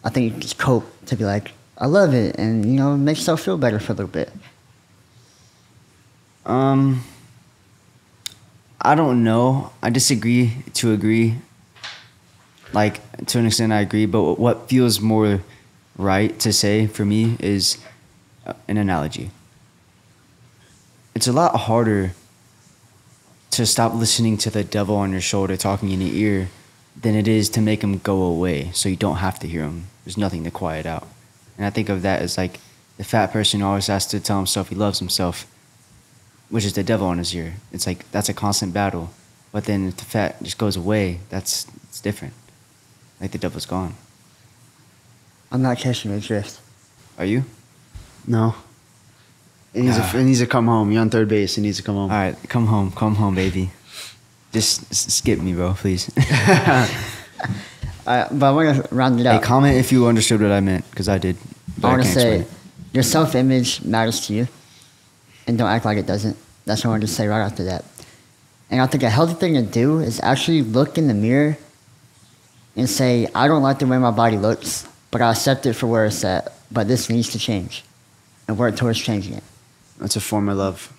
I think you just cope to be like, I love it, and you know, make yourself feel better for a little bit. I don't know. I disagree to agree. Like, to an extent, I agree. But what feels more right to say for me is an analogy. It's a lot harder to stop listening to the devil on your shoulder talking in your ear than it is to make him go away so you don't have to hear him. There's nothing to quiet out. And I think of that as like the fat person who always has to tell himself he loves himself, which is the devil in his ear. It's like that's a constant battle. But then if the fat just goes away, it's different. Like the devil's gone. I'm not catching your drift. Are you? No. It needs to come home. You're on third base. It needs to come home. All right, come home, baby. Just skip me, bro, please. But I want to round it Hey, out. comment if you understood what I meant, because I did. But I want to can't say, explain your self-image matters to you, and don't act like it doesn't. That's what I wanted to say right after that. And I think a healthy thing to do is actually look in the mirror and say, I don't like the way my body looks, but I accept it for where it's at, but this needs to change, and work towards changing it. That's a form of love.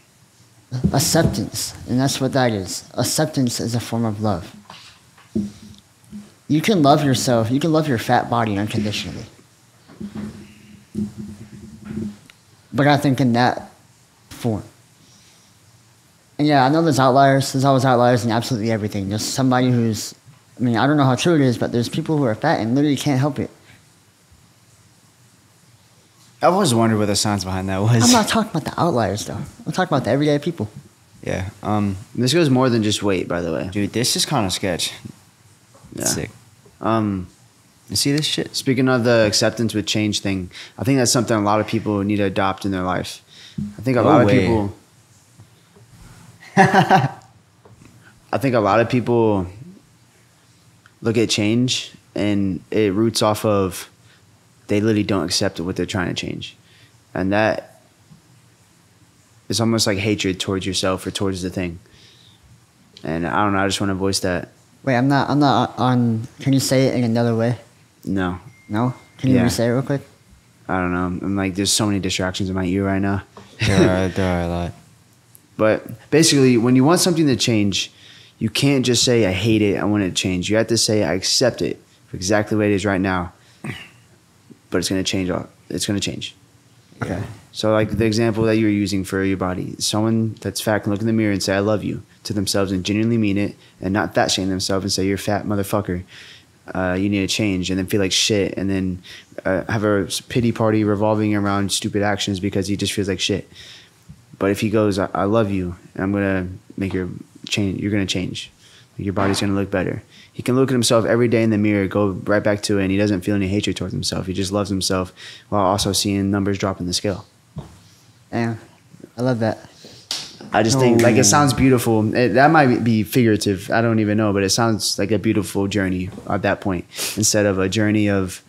Acceptance, and that's what that is. Acceptance is a form of love. You can love yourself, you can love your fat body unconditionally. But I think in that form. And yeah, I know there's outliers. There's always outliers in absolutely everything. There's somebody who's, I mean, I don't know how true it is, but there's people who are fat and literally can't help it. I've always wondered what the science behind that was. I'm not talking about the outliers, though. I'm talking about the everyday people. Yeah. This goes more than just weight, by the way. Dude, this is kind of sketch. Yeah. Sick. You see this shit? Speaking of the acceptance with change thing, I think that's something a lot of people need to adopt in their life. I think a lot of people. I think a lot of people look at change and it roots off of they literally don't accept what they're trying to change, and that is almost like hatred towards yourself or towards the thing. And I don't know. I just want to voice that. Wait, I'm not on, can you say it in another way? No, No? Can you Yeah. re-say it real quick? I don't know. I'm like, there's so many distractions in my ear right now. There are a lot. But basically, when you want something to change, you can't just say, I hate it, I want it to change. You have to say, I accept it for exactly what it is right now. But it's going to change. It's going to change. Okay. So like the example that you were using for your body, someone that's fat can look in the mirror and say, I love you to themselves and genuinely mean it and not fat shame themselves and say, you're a fat motherfucker. You need to change, and then feel like shit, and then have a pity party revolving around stupid actions because he just feels like shit. But if he goes, I love you, and I'm going to make your change, you're going to change. Your body's going to look better. He can look at himself every day in the mirror, go right back to it, and he doesn't feel any hatred towards himself. He just loves himself while also seeing numbers drop in the scale. Yeah. I love that. I just think, like, it sounds beautiful. That might be figurative. I don't even know, but it sounds like a beautiful journey at that point instead of a journey of...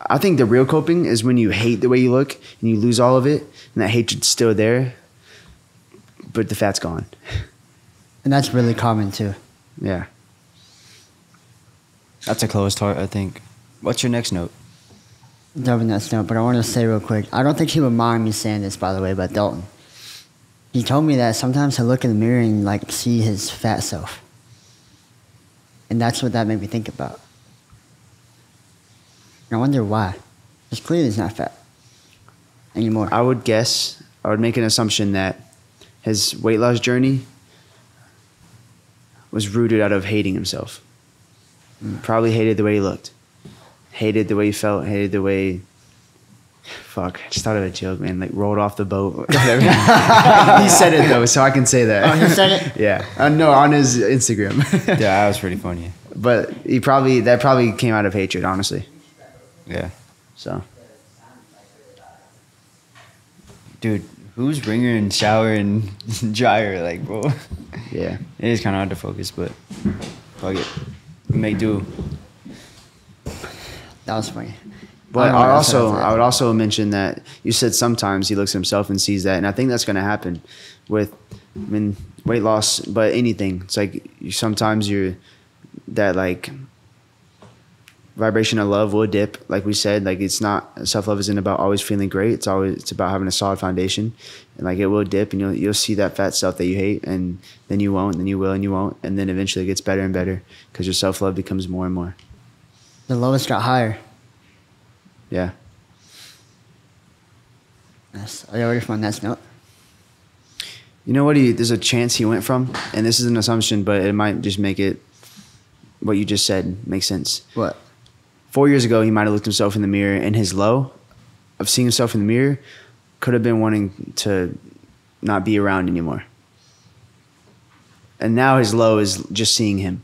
I think the real coping is when you hate the way you look and you lose all of it, and that hatred's still there, but the fat's gone. And that's really common, too. Yeah. That's a closed heart, I think. What's your next note? Delving that note, but I want to say real quick, I don't think he would mind me saying this, by the way, but Dalton. He told me that sometimes he'll look in the mirror and, like, see his fat self. And that's what that made me think about. And I wonder why. Because clearly he's not fat anymore. I would make an assumption that his weight loss journey was rooted out of hating himself. Probably hated the way he looked. Hated the way he felt. Hated the way... Fuck, I just thought of a joke, man. Like, rolled off the boat. He said it, though, so I can say that. Oh, he said it? Yeah. No, on his Instagram. Yeah, that was pretty funny. But that probably came out of hatred, honestly. Yeah. So... Dude, who's ringer and shower and dryer? Like, bro. Yeah. It is kind of hard to focus, but fuck it. We make do. That was funny. But I would also mention that you said sometimes he looks at himself and sees that, and I think that's going to happen with, weight loss, but anything. It's like sometimes that like vibration of love will dip, like we said. Like, it's not, self-love isn't about always feeling great. It's about having a solid foundation, and like it will dip, and you'll see that fat self that you hate, and then you won't, and then you will, and you won't, and then eventually it gets better and better because your self-love becomes more and more. The lowest got higher. Yeah. Yes. Are you ready for my next note? You know what? There's a chance he went from, and this is an assumption, but it might just make it, what you just said, make sense. What? 4 years ago, he might have looked himself in the mirror, and his low of seeing himself in the mirror could have been wanting to not be around anymore. And now his low is just seeing him.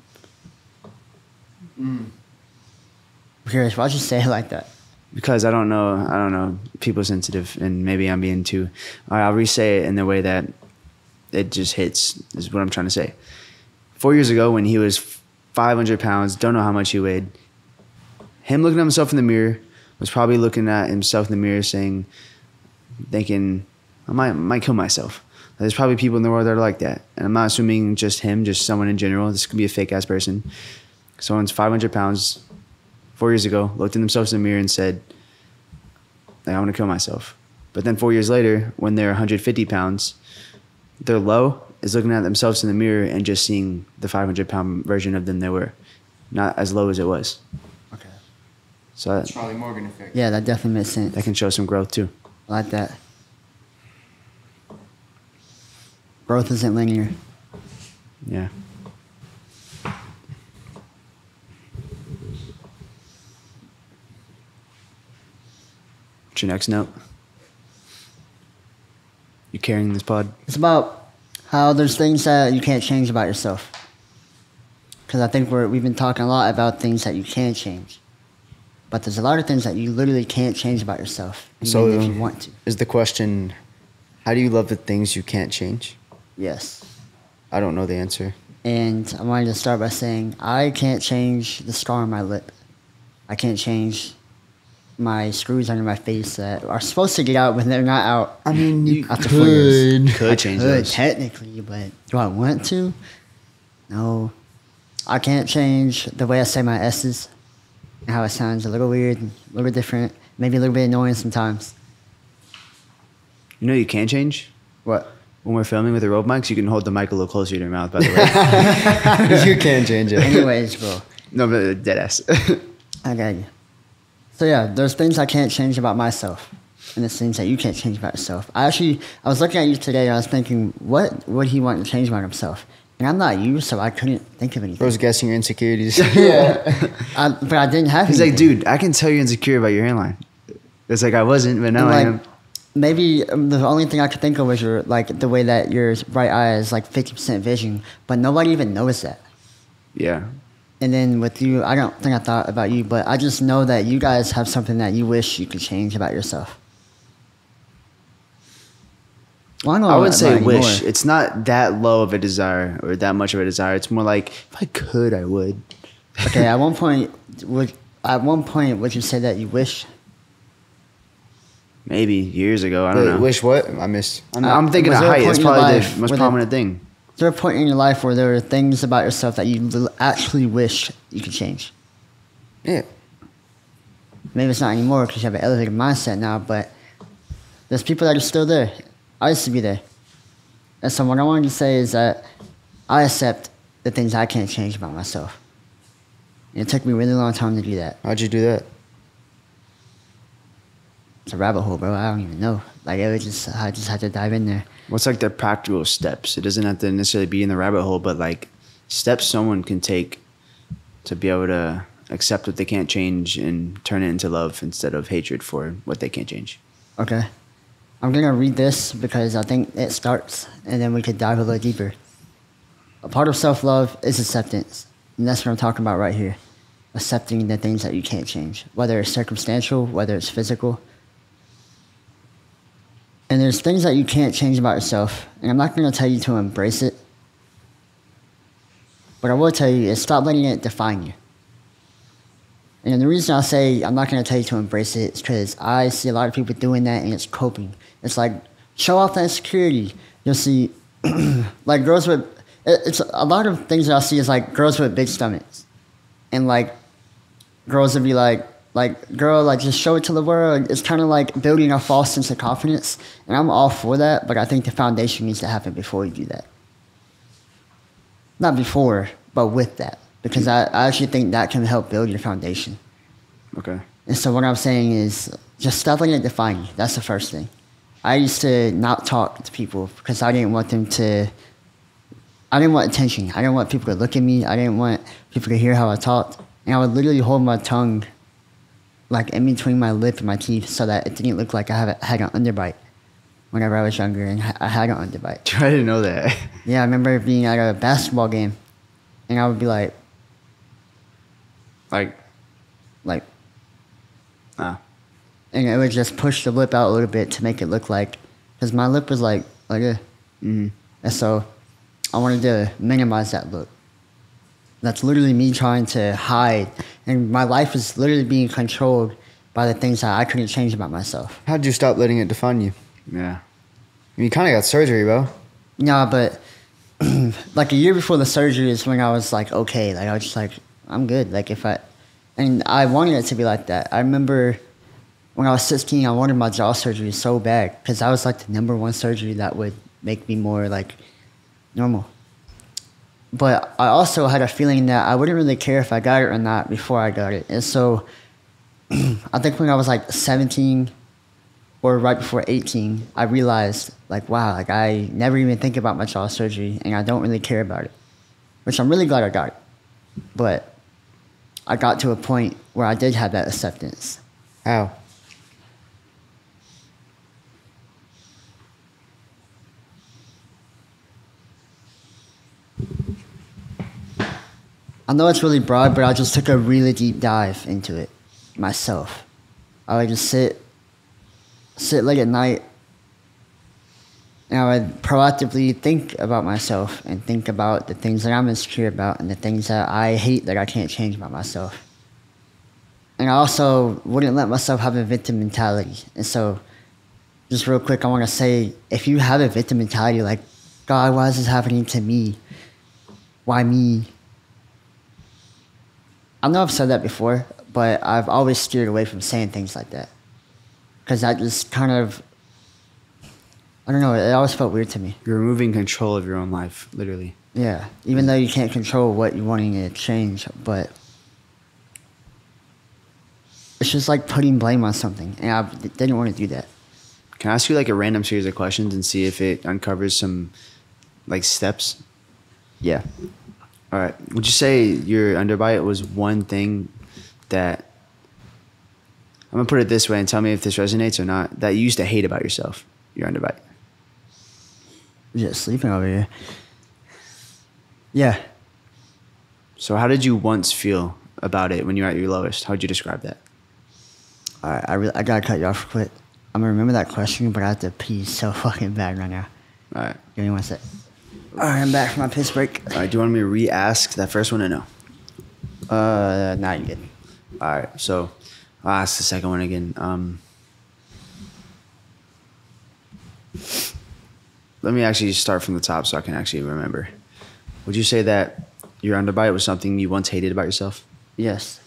I'm curious, why'd you say it like that? Because I don't know. People are sensitive, and maybe I'm being too... I'll re-say it in the way that it just hits, is what I'm trying to say. 4 years ago, when he was 500 pounds, don't know how much he weighed, him looking at himself in the mirror was probably looking at himself in the mirror thinking, I might kill myself. There's probably people in the world that are like that. And I'm not assuming just him, just someone in general. This could be a fake-ass person. Someone's 500 pounds, 4 years ago, looked at themselves in the mirror and said, I want to kill myself. But then 4 years later, when they're 150 pounds, their low is looking at themselves in the mirror and just seeing the 500-pound version of them they were. Not as low as it was. Okay. So It's probably Morgan effect. Yeah, that definitely makes sense. that can show some growth too. I like that. Growth isn't linear. Yeah. What's your next note? You carrying this pod? It's about how there's things that you can't change about yourself. Because I think we've been talking a lot about things that you can change. But there's a lot of things that you literally can't change about yourself, even if you want to. Is the question, how do you love the things you can't change? Yes. I don't know the answer. And I wanted to start by saying I can't change the scar on my lip. I can't change my screws under my face that are supposed to get out, but they're not out. I mean, you after 4 years. Could change Could, those. technically, but do I want to? No. I can't change the way I say my S's and how it sounds a little weird, a little different, maybe a little bit annoying sometimes. You know you can change? What? When we're filming with the rope mics, you can hold the mic a little closer to your mouth, by the way. You can change it. Anyways, bro. No, but dead ass. I got you. So yeah, there's things I can't change about myself, and there's things that you can't change about yourself. I was looking at you today, and I was thinking, what would he want to change about himself? And I'm not you, so I couldn't think of anything. Bro's guessing your insecurities. But I didn't have He's anything. like, dude, I can tell you're insecure about your hairline. It's like I wasn't, but now I am. Maybe the only thing I could think of was the way that your right eye is like 50% vision, but nobody even knows that. Yeah. And then with you, I don't think I thought about you, but I just know that you guys have something that you wish you could change about yourself. Well, I would say anymore. wish. It's not that low of a desire or that much of a desire. It's more like, if I could, I would. Okay, at one point, would you say that you wish? Maybe years ago. I don't know. Wish what? I missed. I'm thinking of was there a height. point It's in your probably life the most where prominent thing. Is there a point in your life where there were things about yourself that you actually wish you could change? Yeah. Maybe it's not anymore because you have an elevated mindset now, but there's people that are still there. I used to be there. And so what I wanted to say is that I accept the things I can't change about myself. And it took me a really long time to do that. How'd you do that? It's a rabbit hole, bro. I don't even know. Like, I just had to dive in there. What's like the practical steps? It doesn't have to necessarily be in the rabbit hole, but like steps someone can take to be able to accept what they can't change and turn it into love instead of hatred for what they can't change. Okay. I'm going to read this because I think it starts, and then we could dive a little deeper. A part of self-love is acceptance. And that's what I'm talking about right here. Accepting the things that you can't change, whether it's circumstantial, whether it's physical. And there's things that you can't change about yourself. And I'm not going to tell you to embrace it. What I will tell you is stop letting it define you. And the reason I say I'm not going to tell you to embrace it is because I see a lot of people doing that and it's coping. It's like, show off that insecurity. You'll see, like girls with, it's a lot of things that I see is like girls with big stomachs. And like, girls would be like, girl, like just show it to the world. It's kind of like building a false sense of confidence. And I'm all for that, but I think the foundation needs to happen before you do that. Not before, but with that. Because I actually think that can help build your foundation. Okay. And so what I'm saying is just stop letting it define you. That's the first thing. I used to not talk to people because I didn't want attention. I didn't want people to look at me. I didn't want people to hear how I talked. And I would literally hold my tongue like in between my lip and my teeth so that it didn't look like I had an underbite whenever I was younger, and I had an underbite. I didn't know that. Yeah, I remember being at a basketball game, and I would be like, and it would just push the lip out a little bit to make it look like, because my lip was like a, and so I wanted to minimize that look. That's literally me trying to hide, and my life is literally being controlled by the things that I couldn't change about myself. How'd you stop letting it define you? Yeah. You kind of got surgery, bro. Nah, but like a year before the surgery is when I was like, okay, like I was just like, I'm good. Like and I wanted it to be like that. I remember when I was 16, I wanted my jaw surgery so bad because that was like the #1 surgery that would make me more like normal. But I also had a feeling that I wouldn't really care if I got it or not before I got it. And so I think when I was like 17 or right before 18, I realized like, wow, like I never even think about my jaw surgery and I don't really care about it, which I'm really glad I got it. But I got to a point where I did have that acceptance. How? I know it's really broad, but I just took a really deep dive into it myself. I would just sit late at night, and I would proactively think about myself and think about the things that I'm insecure about and the things that I hate that I can't change about myself. And I also wouldn't let myself have a victim mentality. And so, just real quick, I want to say, if you have a victim mentality, like, God, why is this happening to me? Why me? I know I've said that before, but I've always steered away from saying things like that. Because that just kind of, I don't know, it always felt weird to me. You're removing control of your own life, literally. Yeah, even though you can't control what you're wanting to change, but it's just like putting blame on something, and I didn't want to do that. Can I ask you like a random series of questions and see if it uncovers some like steps? Yeah. All right. Would you say your underbite was one thing that, I'm going to put it this way and tell me if this resonates or not, that you used to hate about yourself, your underbite? You're just sleeping over here. Yeah. So how did you once feel about it when you were at your lowest? How would you describe that? All right, I got to cut you off quick. I'm going to remember that question, but I have to pee so fucking bad right now. All right. Give me 1 sec. All right, I'm back from my piss break. All right. Do you want me to re-ask that first one or no? Nah, you good. All right. So I'll ask the second one again. Let me actually start from the top so I can actually remember. Would you say that your underbite was something you once hated about yourself? Yes.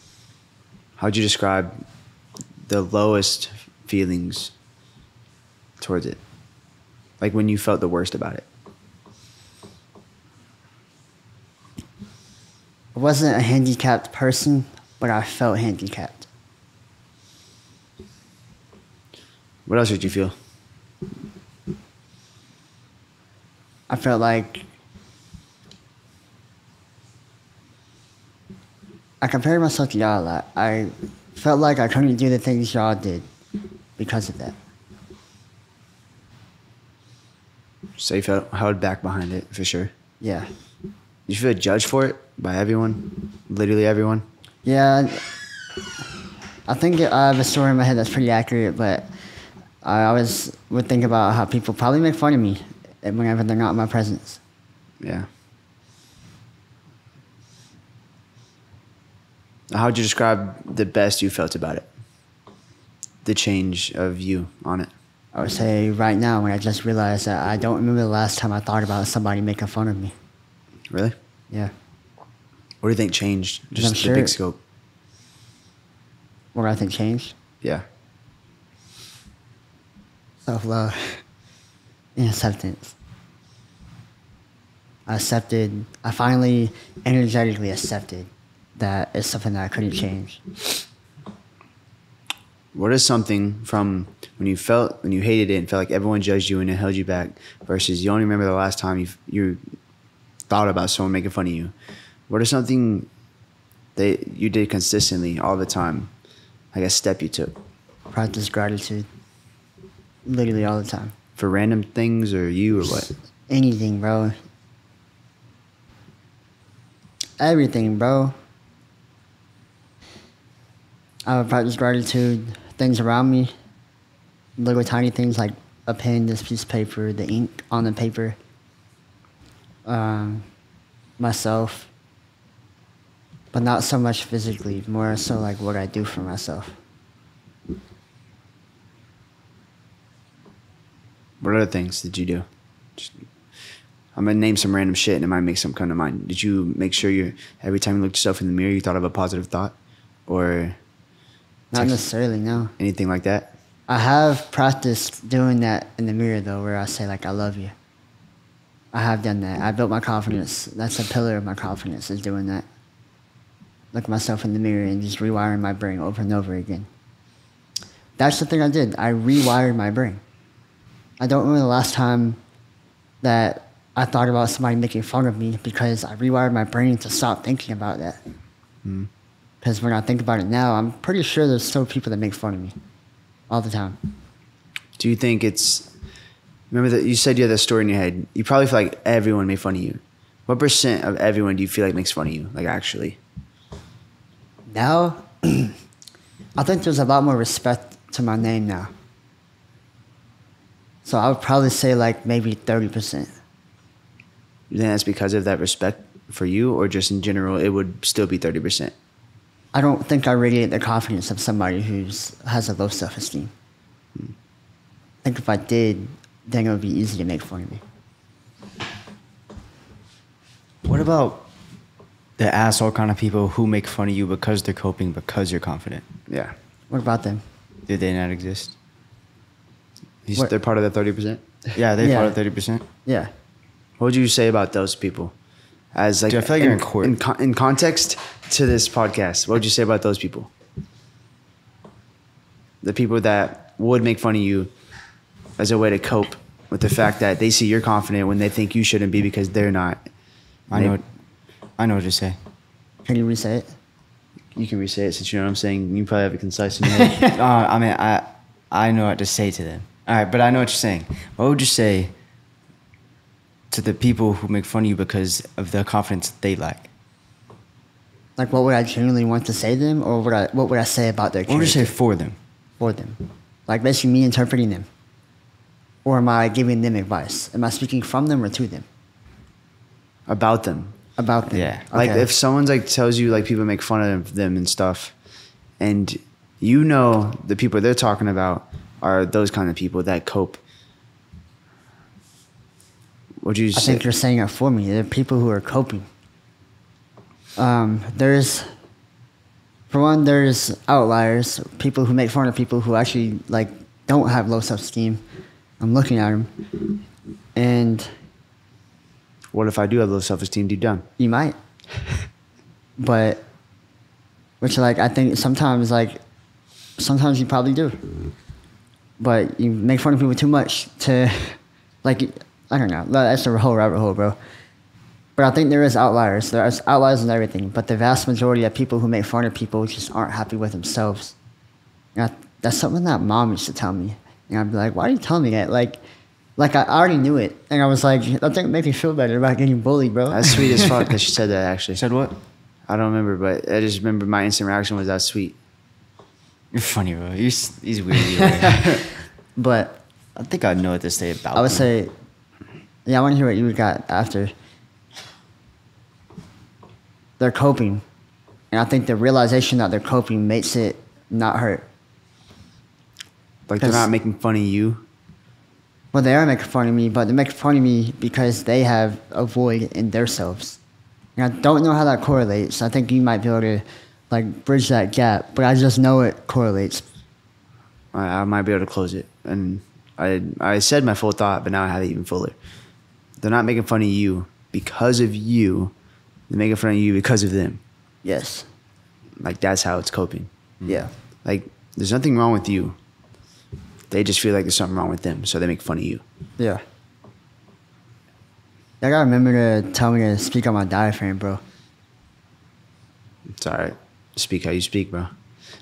How would you describe the lowest feelings towards it? Like when you felt the worst about it? I wasn't a handicapped person, but I felt handicapped. What else did you feel? I felt like I compared myself to y'all a lot. I felt like I couldn't do the things y'all did because of that. So you felt held back behind it, for sure. Yeah. You feel judged for it by everyone? Literally everyone? Yeah. I think I have a story in my head that's pretty accurate, but I always would think about how people probably make fun of me whenever they're not in my presence. Yeah. How would you describe the best you felt about it? The change of you on it? I would say right now when I just realized that I don't remember the last time I thought about somebody making fun of me. Really? Yeah. What do you think changed? Just I'm the sure big scope. What do I think changed? Yeah. Self-love and acceptance. I finally energetically accepted that it's something that I couldn't change. What is something from when you hated it and felt like everyone judged you and it held you back versus you only remember the last time you thought about someone making fun of you? What is something that you did consistently all the time, like a step you took? Practice gratitude. Literally all the time. For random things or you or what? Anything, bro. Everything, bro. I would practice gratitude, things around me, little tiny things like a pen, this piece of paper, the ink on the paper, myself, but not so much physically, more so like what I do for myself. What other things did you do? I'm gonna name some random shit and it might make some come to mind. Did you make sure every time you looked yourself in the mirror you thought of a positive thought? Or Not necessarily, no. anything like that? I have practiced doing that in the mirror, though, where I say, like, I love you. I have done that. I built my confidence. That's a pillar of my confidence, is doing that. Look at myself in the mirror and just rewiring my brain over and over again. That's the thing I did. I rewired my brain. I don't remember the last time that I thought about somebody making fun of me because I rewired my brain to stop thinking about that. Because when I think about it now, I'm pretty sure there's still people that make fun of me all the time. Do you think remember that you said you had that story in your head. You probably feel like everyone made fun of you. What % of everyone do you feel like makes fun of you, like actually? Now, I think there's a lot more respect to my name now. So I would probably say like maybe 30%. You think that's because of that respect for you, or just in general, it would still be 30%? I don't think I radiate the confidence of somebody who has a low self-esteem. I think if I did, then it would be easy to make fun of me. What about the asshole kind of people who make fun of you because they're coping, because you're confident? Yeah. What about them? Do they not exist? They're part of the 30%? Yeah, they're Yeah. part of 30%. Yeah. What would you say about those people? As like, Dude, I feel like you're in court. In context to this podcast, what would you say about those people? The people that would make fun of you as a way to cope with the fact that they see you're confident when they think you shouldn't be because they're not. I know what to say. Can you re-say it? You can re-say it since you know what I'm saying. You probably have it concise in your head. I mean, I know what to say to them. All right, but I know what you're saying. What would you say to the people who make fun of you because of the confidence that they lack? Like, what would I genuinely want to say to them, or what would I say about their character? What would you say for them? For them? Like, basically me interpreting them. Or am I giving them advice? Am I speaking from them or to them? About them. About them. Yeah. Like Okay. if someone's like tells you like people make fun of them and stuff, and you know the people they're talking about are those kind of people that cope. Would you I say? think you're saying it for me. There are people who are coping. There's outliers, people who make fun of people who actually like don't have low self-esteem. I'm looking at them, and What if I do have low self-esteem deep down? you might, but which like I think sometimes you probably do, but you make fun of people too much to like I don't know. That's a whole rabbit hole, bro. But I think there is outliers. There is outliers in everything. But the vast majority of people who make fun of people just aren't happy with themselves. That's something that mom used to tell me. And I'd be like, why are you telling me that? Like I already knew it. And I was like, that doesn't make me feel better about getting bullied, bro. That's sweet as fuck that she said that, actually. Said what? I don't remember, but I just remember my instant reaction was that sweet. You're funny, bro. He's weird. Either. But I think I know what to say about I would them. say, yeah, I want to hear what you got after. They're coping. And I think the realization that they're coping makes it not hurt. Like, they're not making fun of you. Well, they are making fun of me, but they make fun of me because they have a void in themselves. And I don't know how that correlates. I think you might be able to, like, bridge that gap, but I just know it correlates. I might be able to close it. And I said my full thought, but now I have it even fuller. They're not making fun of you because of you. They're making fun of you because of them. Yes. Like, that's how it's coping. Yeah. Like, there's nothing wrong with you. They just feel like there's something wrong with them, so they make fun of you. Yeah. I gotta remember to tell me to speak on my diaphragm, bro. It's all right. Speak how you speak, bro.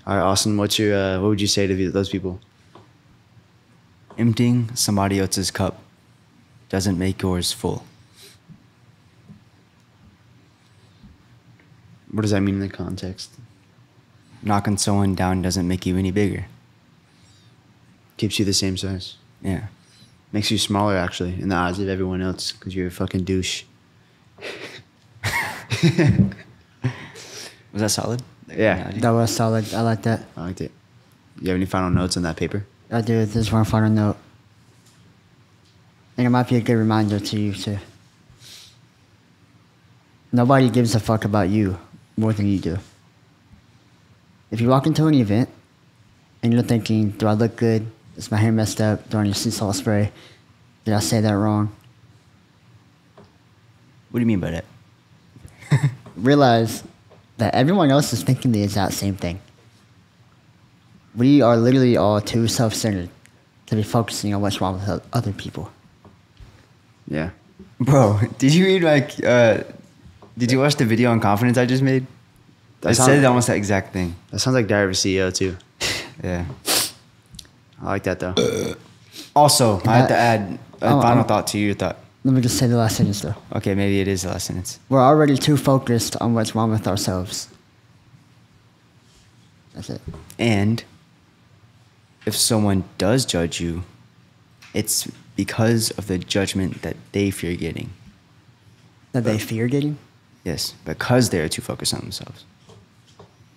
All right, Austin, what would you say to those people? Emptying somebody else's cup doesn't make yours full. What does that mean in the context? Knocking someone down doesn't make you any bigger. Keeps you the same size. Yeah. Makes you smaller, actually, in the eyes of everyone else, because you're a fucking douche. Was that solid? Yeah. That was solid. I like that. I liked it. You have any final notes on that paper? I do. There's one final note. And it might be a good reminder to you, too. Nobody gives a fuck about you more than you do. If you walk into an event and you're thinking, do I look good? Is my hair messed up? Do I need sea salt spray? Did I say that wrong? What do you mean by that? Realize that everyone else is thinking the exact same thing. We are literally all too self-centered to be focusing on what's wrong with other people. Yeah. Bro, did you read did you watch the video on confidence I just made? I said almost that exact thing. That sounds like Diary of a CEO, too. Yeah. I like that, though. Also, I have to add a final thought to your thought. Let me just say the last sentence, though. Okay, maybe it is the last sentence. We're already too focused on what's wrong with ourselves. That's it. And if someone does judge you, it's because of the judgment that they fear getting. That they fear getting? Yes, because they are too focused on themselves.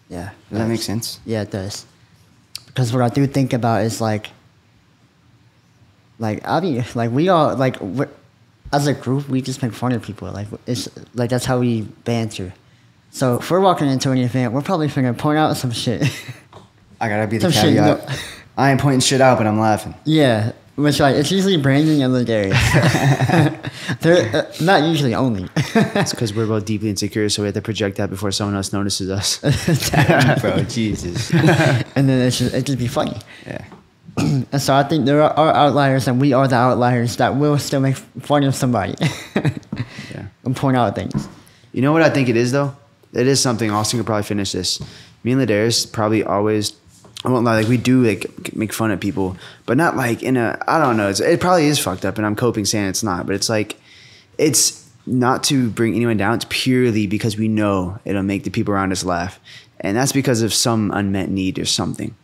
Yeah. Does that make sense? Yeah, it does. Because what I do think about is like I mean, like we all as a group, we just make fun of people. Like it's like that's how we banter. So if we're walking into an event, we're probably gonna point out some shit. I gotta be the Some shit, caveat. no. I ain't pointing shit out, but I'm laughing. Yeah, which like it's usually Brandon and Ledarius. They're not usually only. It's because we're both deeply insecure, so we have to project that before someone else notices us. Bro, Jesus. And then it just be funny. Yeah. And so I think there are outliers, and we are the outliers that will still make fun of somebody. Yeah. And point out things. You know what I think it is, though? It is something. Austin could probably finish this. Me and Ledarius probably always, I won't lie, like we do like make fun of people, but not like in a, I don't know. It probably is fucked up, and I'm coping saying it's not, but it's like, it's not to bring anyone down. It's purely because we know it'll make the people around us laugh. And that's because of some unmet need or something.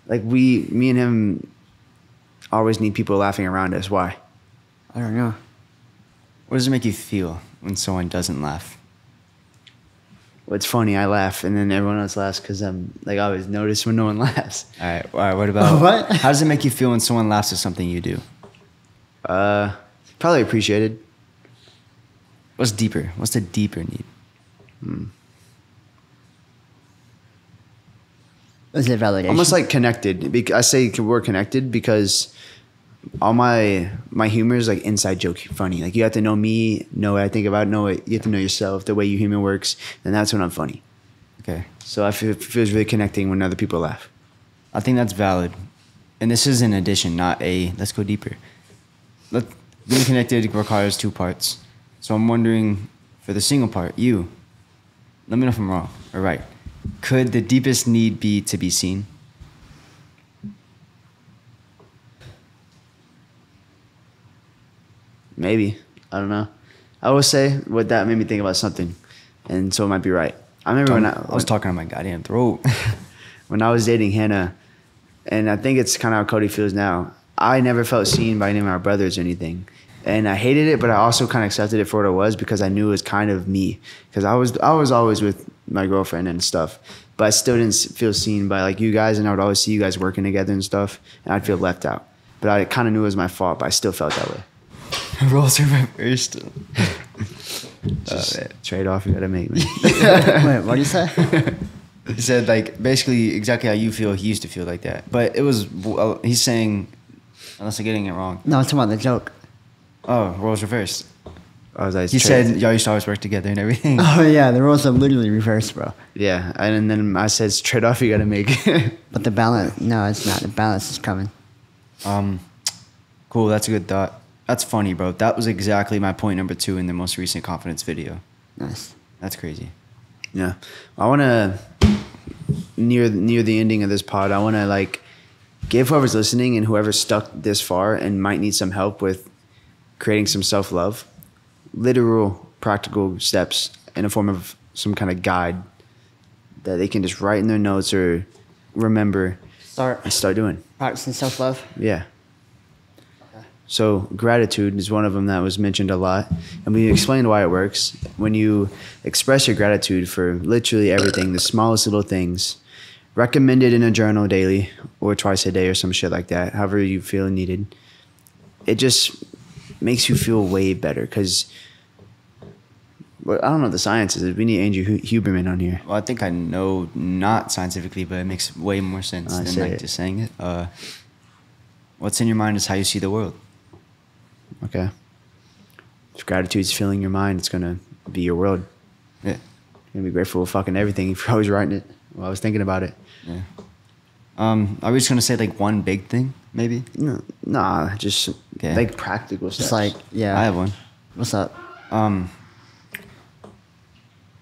Like me and him always need people laughing around us. Why? I don't know. What does it make you feel when someone doesn't laugh? Well, it's funny. I laugh, and then everyone else laughs because I'm like, I always notice when no one laughs. All right. What about What? How does it make you feel when someone laughs at something you do? Probably appreciated. What's deeper? What's the deeper need? Is it validation? Almost like connected. I say we're connected because all my humor is like inside joke funny. Like you have to know me, know what I think about, you have to know yourself, the way your humor works, and that's when I'm funny. Okay. So it feels really connecting when other people laugh. I think that's valid. And this is an addition, not a let's go deeper. Being connected requires two parts. So I'm wondering For the single part, you. Let me know if I'm wrong or right. Could the deepest need be to be seen? Maybe. I don't know. I will say what that made me think about something, and so it might be right. I remember I was talking on my goddamn throat. when I was dating Hannah, and I think it's kind of how Cody feels now. I never felt seen by any of my brothers or anything, and I hated it, but I also kind of accepted it for what it was because I knew it was kind of me. Because I was always with my girlfriend and stuff, but I still didn't feel seen by like you guys, and I would always see you guys working together and stuff, and I'd feel left out. But I kind of knew it was my fault, but I still felt that way. Roles are reversed. Just trade off you gotta make, man. Wait, what do you say? He said, like, basically exactly how you feel, he used to feel like that. But it was, he's saying, unless I'm getting it wrong. No, I'm talking about the joke. Oh, roles reversed. I was like, He said, y'all used to always work together and everything. Oh, yeah, the roles are literally reversed, bro. yeah, and then I said, it's trade off you gotta make. But the balance, no, it's not. The balance is coming. Cool, that's a good thought. That's funny, bro. That was exactly my point number 2 in the most recent confidence video. Nice. That's crazy. Yeah, I want to near the ending of this pod. I want to like give whoever's listening and whoever's stuck this far and might need some help with creating some self-love, literal practical steps in a form of some kind of guide that they can just write in their notes or remember and start doing. Practicing self-love. Yeah. So gratitude is one of them that was mentioned a lot, and we explained why it works. When you express your gratitude for literally everything, the smallest little things, recommend it in a journal daily or twice a day or some shit like that, however you feel needed. It just makes you feel way better because I don't know what the science is. We need Andrew Huberman on here. Well, I think I know, not scientifically, but it makes way more sense than like just saying it. What's in your mind is how you see the world. Okay. If gratitude's filling your mind, it's gonna be your world. Yeah. You're gonna be grateful for fucking everything if you're always writing it. Well, I was thinking about it. Yeah. Are we just gonna say like one big thing, maybe? No, nah, just like practical steps. Just like, yeah. I have one. What's up?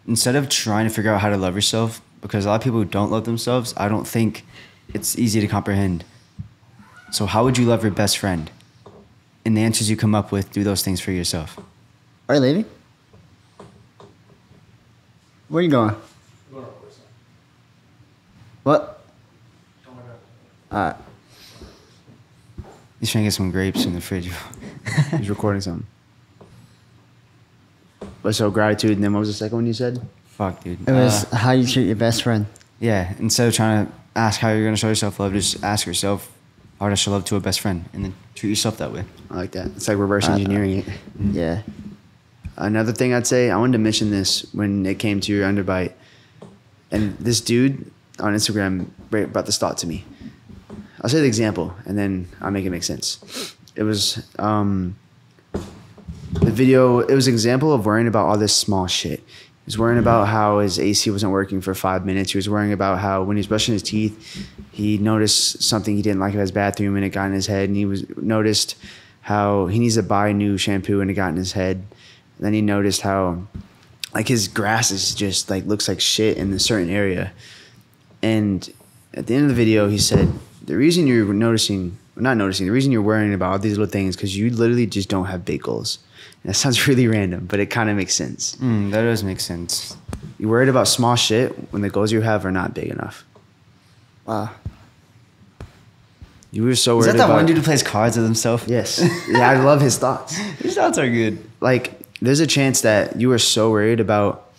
Instead of trying to figure out how to love yourself, because a lot of people who don't love themselves, I don't think it's easy to comprehend. So how would you love your best friend? And the answers you come up with, do those things for yourself. Are you leaving? Where are you going? What? Alright. He's trying to get some grapes in the fridge. He's recording something. But so gratitude, and then what was the second one you said? Fuck, dude. It was how you treat your best friend. Yeah, instead of trying to ask how you're going to show yourself love, just ask yourself, how to show love to a best friend, and then treat yourself that way. I like that. It's like reverse engineering it. Yeah. Another thing I'd say, I wanted to mention this when it came to your underbite. And this dude on Instagram brought this thought to me. I'll say the example, and then I'll make it make sense. It was the video, it was an example of worrying about all this small shit. He was worrying about how his AC wasn't working for 5 minutes. He was worrying about how when he was brushing his teeth, he noticed something he didn't like about his bathroom and it got in his head. And he noticed how he needs to buy new shampoo and it got in his head. And then he noticed how like his grass is just like looks like shit in a certain area. And at the end of the video, he said, the reason you're the reason you're worrying about all these little things because you literally just don't have big goals. And that sounds really random, but it kind of makes sense. That does make sense. You're worried about small shit when the goals you have are not big enough. Wow. You were so worried Is that about... one dude who plays cards with himself? Yes. Yeah, I love his thoughts. His thoughts are good. Like, there's a chance that you were so worried about,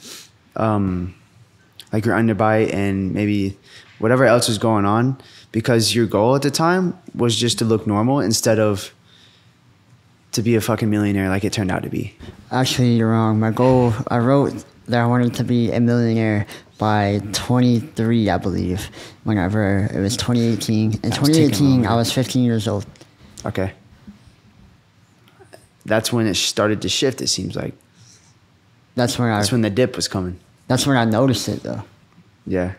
like, your underbite and maybe whatever else was going on because your goal at the time was just to look normal instead of to be a fucking millionaire like it turned out to be. Actually, you're wrong. My goal, I wrote that I wanted to be a millionaire by 23, I believe, whenever it was 2018. In 2018, I was 15 years old. Okay. That's when it started to shift, it seems like. That's when the dip was coming. That's when I noticed it, though. Yeah.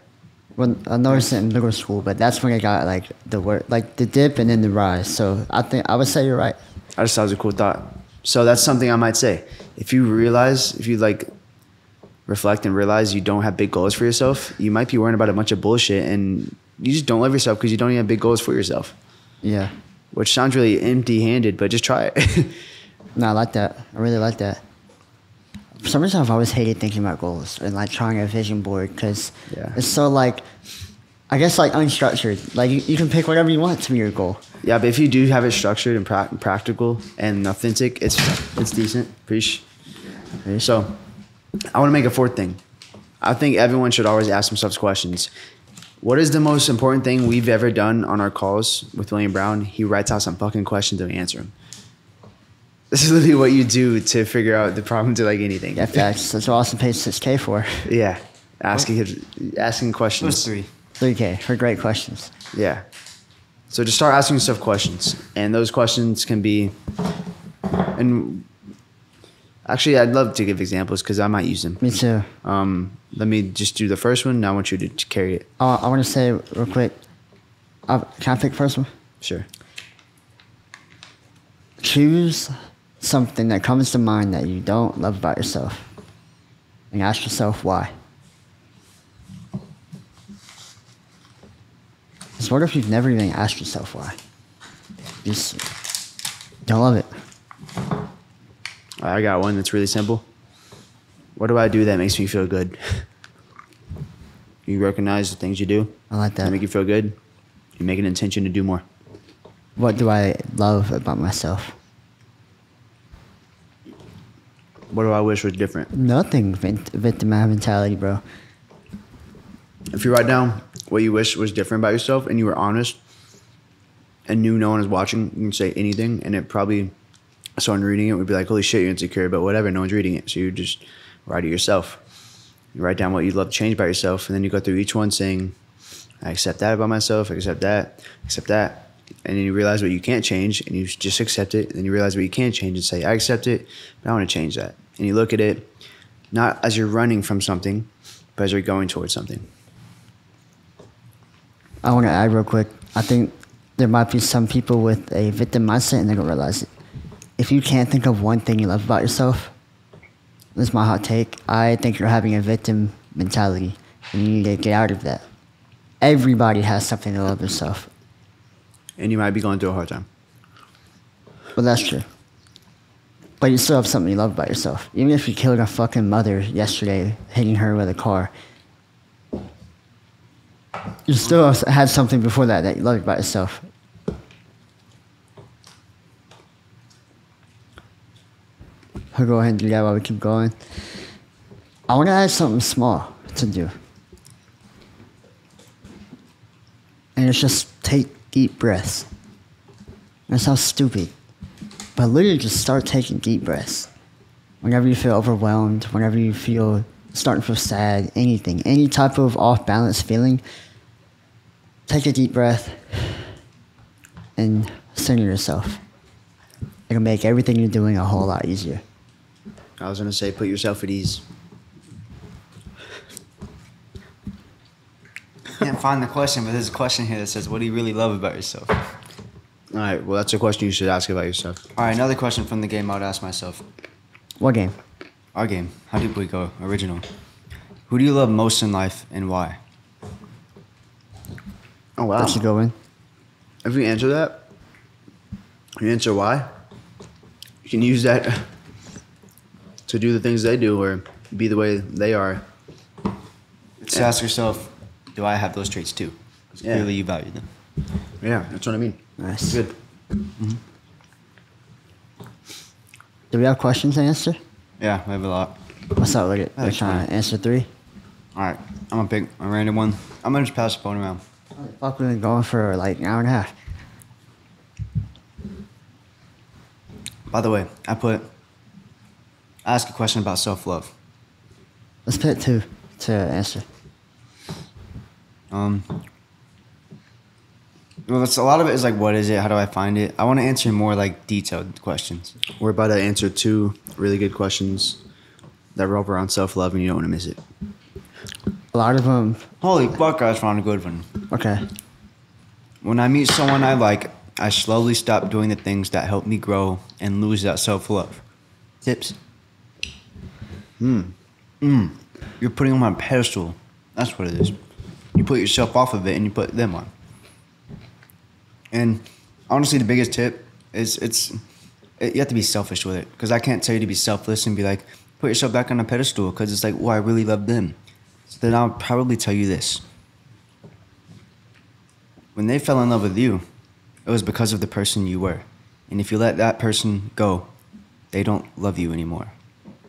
When I noticed it in middle school, but that's when I got like the dip and then the rise. So I would say you're right. I just thought it was a cool thought. So that's something I might say. If you realize, if you like reflect and realize you don't have big goals for yourself, you might be worrying about a bunch of bullshit and you just don't love yourself because you don't even have big goals for yourself. Yeah. Which sounds really empty-handed, but just try it. No, I like that. I really like that. For some reason, I've always hated thinking about goals and like trying a vision board because it's so like, I guess like unstructured. Like you can pick whatever you want to be your goal. Yeah, but if you do have it structured and practical and authentic, it's decent. Preach. So, I want to make a fourth thing. I think everyone should always ask themselves questions. What is the most important thing we've ever done on our calls with William Brown? He writes out some fucking questions and we answer them. This is literally what you do to figure out the problem to like anything. Yeah, facts. That's what Austin paid 6K for. Yeah, asking questions. Those 3K for great questions. Yeah. So just start asking yourself questions, and those questions can be. And actually, I'd love to give examples because I might use them. Me too. Let me just do the first one. Now I want you to carry it. I want to say real quick. Can I pick the first one? Sure. Choose something that comes to mind that you don't love about yourself, and ask yourself why. Because what if you've never even asked yourself why? You just don't love it. I got one that's really simple. What do I do that makes me feel good? You recognize the things you do. I like that. That make you feel good. You make an intention to do more. What do I love about myself? What do I wish was different? Nothing. Victim mentality, bro. If you write down what you wish was different about yourself and you were honest and knew no one was watching, you can say anything and it probably, someone reading it would be like, holy shit, you're insecure, but whatever, no one's reading it. So you just write it yourself. You write down what you'd love to change about yourself and then you go through each one saying, I accept that about myself, I accept that, accept that. And then you realize what you can't change and you just accept it. And then you realize what you can change and say, I accept it, but I want to change that. And you look at it not as you're running from something, but as you're going towards something. I want to add real quick. I think there might be some people with a victim mindset and they don't realize it. If you can't think of one thing you love about yourself, this is my hot take, I think you're having a victim mentality and you need to get out of that. Everybody has something to love yourself. And you might be going through a hard time. Well, that's true. But you still have something you love about yourself. Even if you killed a fucking mother yesterday, hitting her with a car, you still had something before that you loved about yourself. I'll go ahead and do that while we keep going. I want to add something small to do. And it's just take deep breaths. That sounds stupid. But literally just start taking deep breaths. Whenever you feel overwhelmed, whenever you feel starting to feel sad, anything, any type of off balance feeling, take a deep breath and center yourself. It'll make everything you're doing a whole lot easier. I was going to say, put yourself at ease. Can't find the question, but there's a question here that says, what do you really love about yourself? All right, well, that's a question you should ask about yourself. All right, another question from the game I would ask myself. What game? Our game. How did we go? Original. Who do you love most in life and why? Oh, wow. That should go in. If you answer that, you answer why, you can use that to do the things they do or be the way they are. Just ask yourself, do I have those traits too? Because clearly you value them. Yeah, that's what I mean. Nice. Good. Mm-hmm. Do we have questions to answer? Yeah, we have a lot. What's up with it? I We're like trying to answer 3. All right, I'm going to pick a random one. I'm going to just pass the phone around. Fuck, we've been going for like an hour and a half. By the way, I ask a question about self-love. Let's pick 2 to answer. Well, a lot of it is like, what is it? How do I find it? I want to answer more like detailed questions. We're about to answer 2 really good questions that revolve around self-love, and you don't want to miss it. A lot of them. Holy fuck, I found a good one. Okay. When I meet someone I like, I slowly stop doing the things that help me grow and lose that self-love. Tips? You're putting them on a pedestal. That's what it is. You put yourself off of it and you put them on. And honestly, the biggest tip is you have to be selfish with it. Because I can't tell you to be selfless and be like, put yourself back on a pedestal. Because it's like, I really love them. So then I'll probably tell you this. When they fell in love with you, it was because of the person you were. And if you let that person go, they don't love you anymore.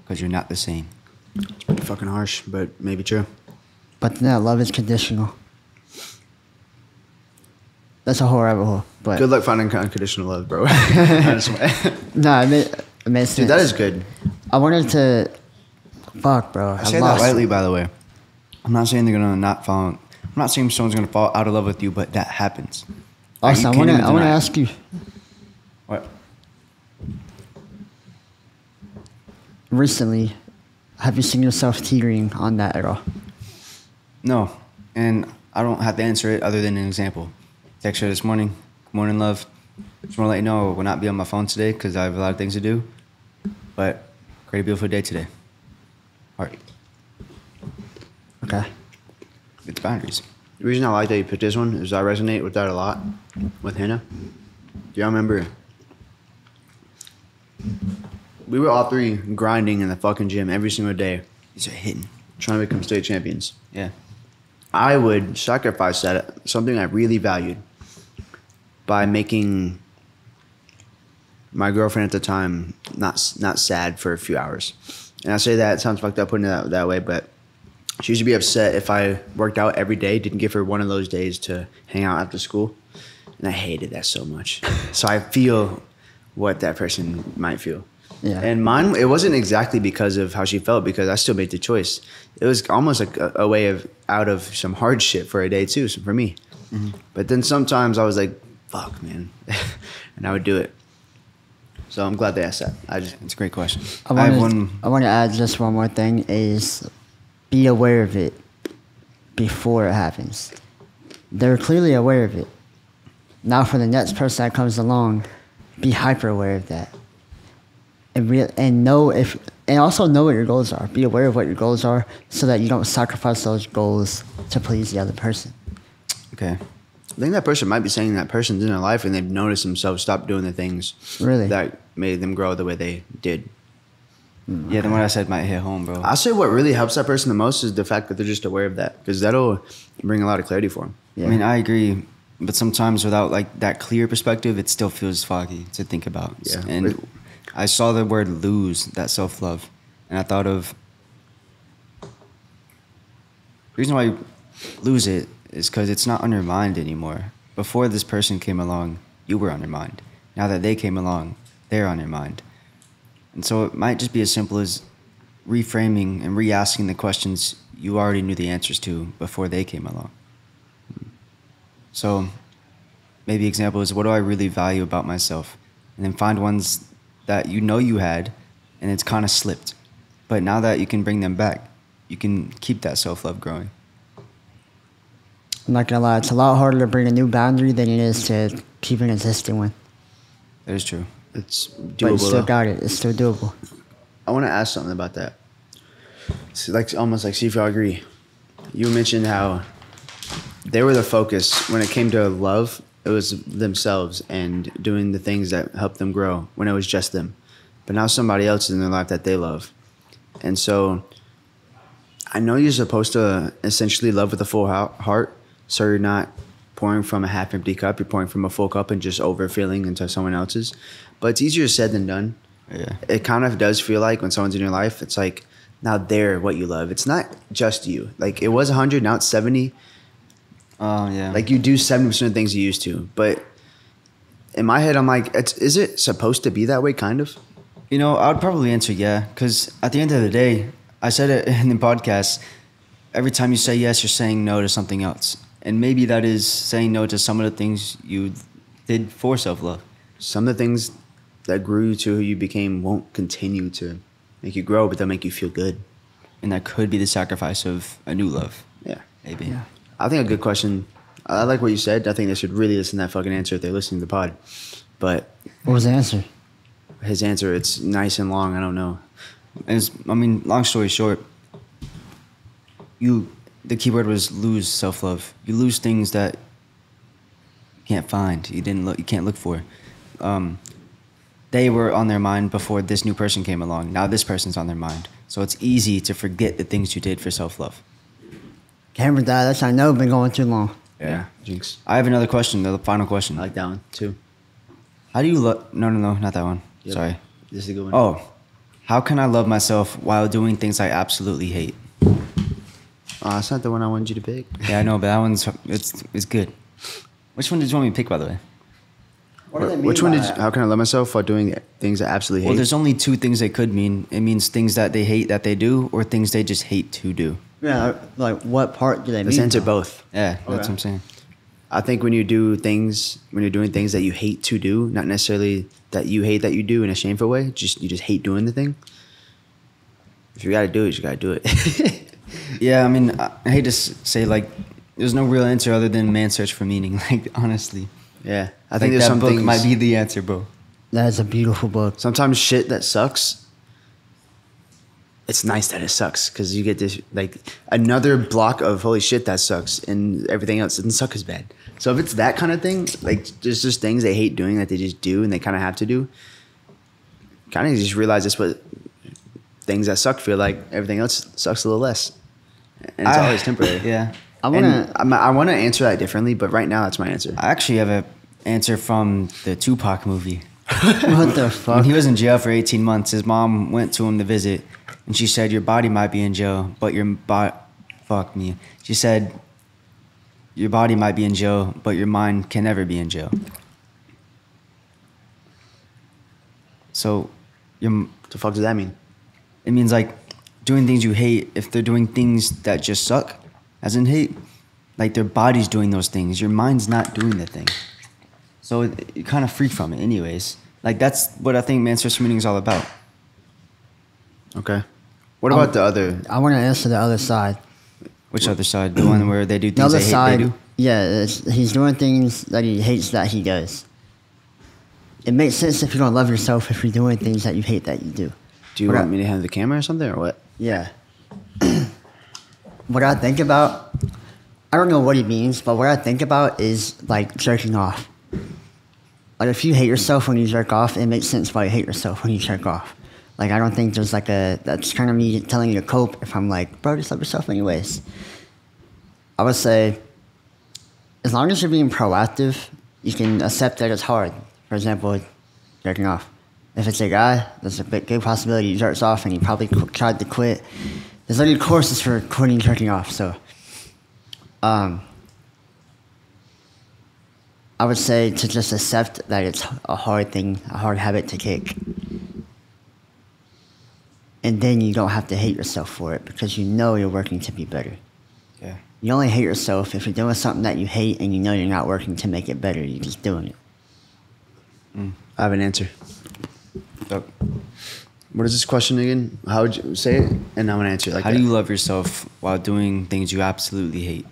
Because you're not the same. It's pretty fucking harsh, but maybe true. But no, love is conditional. That's a whole rabbit hole. But Good luck finding unconditional love, bro. no, it makes sense. Dude, that is good. I wanted to. Fuck, bro. I say that lightly, by the way. I'm not saying they're gonna not fall. I'm not saying someone's gonna fall out of love with you, but that happens. Also, I want to ask you. What? Recently, have you seen yourself teetering on that at all? No, and I don't have to answer it other than an example. Text her this morning. Good morning, love. Just want to let you know I will not be on my phone today because I have a lot of things to do. But great, beautiful day today. Heart. Okay. It's boundaries. The reason I like that you picked this one is I resonate with that a lot with Hannah. Do y'all remember? We were all three grinding in the fucking gym every single day. These are hitting. Trying to become state champions. Yeah. I would sacrifice that, something I really valued, by making my girlfriend at the time not sad for a few hours. And I say that, it sounds fucked up putting it that way, but she used to be upset if I worked out every day, didn't give her one of those days to hang out after school. And I hated that so much. So I feel what that person might feel. Yeah. And mine, it wasn't exactly because of how she felt, because I still made the choice. It was almost like a way of out of some hardship for a day too, so for me. Mm-hmm. But then sometimes I was like, fuck, man. And I would do it. So I'm glad they asked that. It's a great question. I want to add just one more thing is be aware of it before it happens. They're clearly aware of it. Now for the next person that comes along, be hyper aware of that. And also know what your goals are. Be aware of what your goals are so that you don't sacrifice those goals to please the other person. Okay. I think that person might be saying that person's in their life and they've noticed themselves stop doing the things that made them grow the way they did. Yeah, then what I said might hit home, bro. I'll say what really helps that person the most is the fact that they're just aware of that, because that'll bring a lot of clarity for them. Yeah. I mean, I agree, but sometimes without like that clear perspective, it still feels foggy to think about. Yeah. And I saw the word lose, that self-love, and I thought of the reason why you lose it is because it's not on your mind anymore. Before this person came along, you were on your mind. Now that they came along, they're on your mind. And so it might just be as simple as reframing and re-asking the questions you already knew the answers to before they came along. So maybe example is, what do I really value about myself? And then find ones that you know you had and it's kind of slipped. But now that you can bring them back, you can keep that self-love growing. I'm not gonna lie, it's a lot harder to bring a new boundary than it is to keep an existing one. That is true. It's doable. But you still got it. It's still doable. I want to ask something about that. It's like almost like see if y'all agree. You mentioned how they were the focus when it came to love. It was themselves and doing the things that helped them grow when it was just them. But now somebody else is in their life that they love. And so I know you're supposed to essentially love with a full heart. So you're not pouring from a half empty cup. You're pouring from a full cup and just overfilling into someone else's. But it's easier said than done. Yeah. It kind of does feel like when someone's in your life, it's like now they're what you love. It's not just you. Like it was 100, now it's 70. Oh, yeah. Like you do 70% of things you used to. But in my head, I'm like, is it supposed to be that way, kind of? You know, I would probably answer yeah, because at the end of the day, I said it in the podcast, every time you say yes, you're saying no to something else. And maybe that is saying no to some of the things you did for self-love. Some of the things that grew you to who you became won't continue to make you grow, but they'll make you feel good. And that could be the sacrifice of a new love. Yeah. Maybe. Yeah. I think a good question. I like what you said. I think they should really listen to that fucking answer if they're listening to the pod. But What was the answer? his answer, it's nice and long. I don't know. And long story short, the key word was lose self-love. You lose things that you can't find. You can't look for. They were on their mind before this new person came along. Now this person's on their mind. So it's easy to forget the things you did for self-love. Camera that. I know been going too long. Yeah. Jinx. I have another question, the final question. I like that one too. How do you love... No, not that one. Yep. Sorry. This is a good one. Oh, how can I love myself while doing things I absolutely hate? That's not the one I wanted you to pick. Yeah, I know, but that one's... It's good. Which one did you want me to pick, by the way? What do they mean Which one by did? that? How can I love myself while doing things I absolutely hate? Well, there's only two things they could mean. It means things that they hate that they do, or things they just hate to do. Yeah, like what part do they Let's mean? answer though? both. Yeah, that's Okay. what I'm saying. I think when you're doing things that you hate to do, not necessarily that you hate that you do in a shameful way, you just hate doing the thing. If you gotta do it, you gotta do it. Yeah, I mean, I hate to say, like, there's no real answer other than man's search for meaning. Like, honestly. Yeah, I Like, think there's that some book things. might be the answer, bro. That is a beautiful book. Sometimes shit that sucks. It's nice that it sucks because you get this like another block of holy shit that sucks, and everything else doesn't suck as bad. So if it's that kind of thing, like there's just things they hate doing that they just do and they kind of have to do. Kind of just realize that's what things that suck feel like. Everything else sucks a little less, and it's always temporary. Yeah. I wanna. I want to answer that differently, but right now that's my answer. I actually have an answer from the Tupac movie. What the fuck? When he was in jail for 18 months, his mom went to him to visit, and she said, "Your body might be in jail, but fuck me." She said, "Your body might be in jail, but your mind can never be in jail." So, What the fuck does that mean? it means like doing things you hate. If they're doing things that just suck, as in hate, like their body's doing those things, your mind's not doing the thing. So you're kind of free from it, anyways. Like that's what I think man's search for meaning is all about. Okay. What about the other? I want to answer the other side. Which other side? The one where they do The things other they hate side, they do? yeah, he's doing things that he hates that he does. It makes sense if you don't love yourself if you're doing things that you hate that you do. Do you want me to have the camera or something or what? Yeah. What I think about, I don't know what he means, but what I think about is like jerking off. Like if you hate yourself when you jerk off, it makes sense why you hate yourself when you jerk off. Like I don't think there's like that's kind of me telling you to cope if I'm like, bro, just love yourself anyways. I would say, as long as you're being proactive, you can accept that it's hard. For example, jerking off. If it's a guy, there's a big possibility he jerks off and he probably tried to quit. There's already courses for quitting jerking off, so. I would say to just accept that it's a hard thing, a hard habit to kick. And then you don't have to hate yourself for it because you know you're working to be better. Yeah. You only hate yourself if you're doing something that you hate and you know you're not working to make it better. You're just doing it. I have an answer. So, What is this question again? How would you say it? And I'm gonna answer it like how that. do you love yourself while doing things you absolutely hate?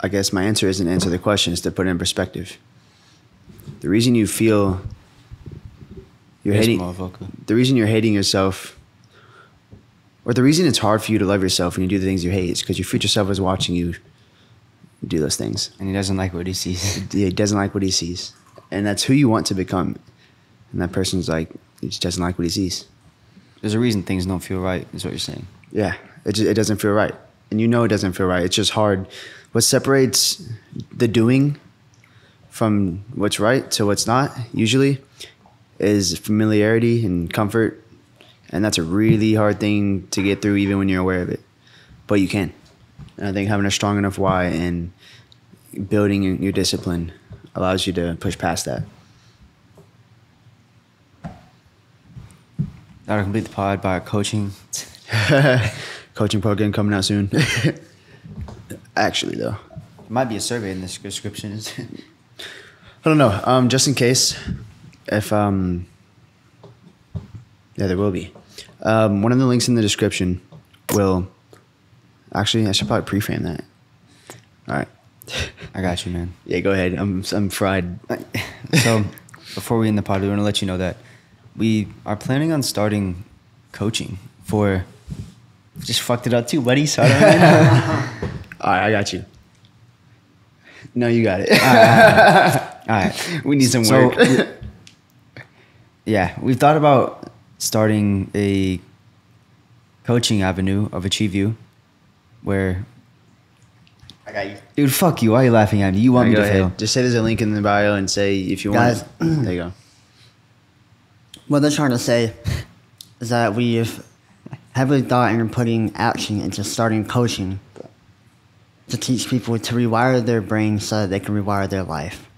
I guess my answer isn't to answer the question, it's to put it in perspective. The reason you feel you're Yes, hating motherfucker. the reason you're hating yourself, or the reason it's hard for you to love yourself when you do the things you hate is because your future self is watching you do those things. And he doesn't like what he sees. He doesn't like what he sees. And that's who you want to become. And that person's like, he just doesn't like what he sees. There's a reason things don't feel right, is what you're saying. Yeah, it doesn't feel right. And you know it doesn't feel right. It's just hard. What separates the doing from what's right to what's not, usually, is familiarity and comfort. And that's a really hard thing to get through even when you're aware of it. But you can. And I think having a strong enough why and building your discipline allows you to push past that. That'll complete the pod by coaching. Coaching program coming out soon. Actually, though. There might be a survey in this description. I don't know. Just in case, if yeah, there will be. One of the links in the description will. Actually, I should probably pre-frame that. All right. I got you, man. Yeah, go ahead. I'm fried. So, before we end the pod, we want to let you know that we are planning on starting coaching for just fucked it up too, buddy. So I don't really know. All right, I got you. No, you got it. All right. We need some So, work. yeah, we've thought about starting a coaching avenue of Achieve You, where, I got you. dude, fuck you. Why are you laughing at me? You want me Go to ahead. fail? Just say there's a link in the bio and say if you Guys. want it. There you go. What they're trying to say is that we've heavily thought into putting action into starting coaching to teach people to rewire their brain so that they can rewire their life.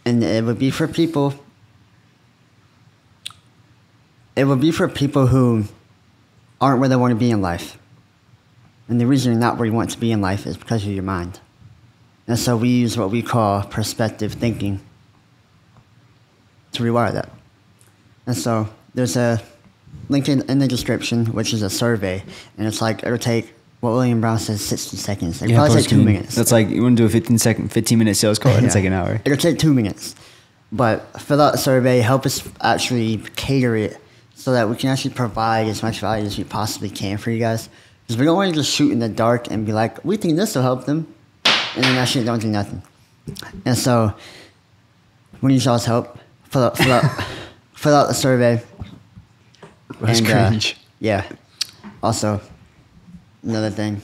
And it would be for people. It would be for people who aren't where they want to be in life. And the reason you're not where you want to be in life is because of your mind. And so we use what we call perspective thinking to rewire that. And so there's a link in the description, which is a survey. And it's like, it'll take, what William Brown says, 60 seconds. It'll probably take 2 minutes. That's like, you want to do a 15-minute sales call and it's like an hour. It'll take 2 minutes. But fill out the survey, help us actually cater it so that we can actually provide as much value as we possibly can for you guys. Because we don't want to just shoot in the dark and be like, we think this will help them, and then actually don't do nothing. And so, we need y'all's help. Fill out the survey. That's cringe. Yeah. Also, another thing.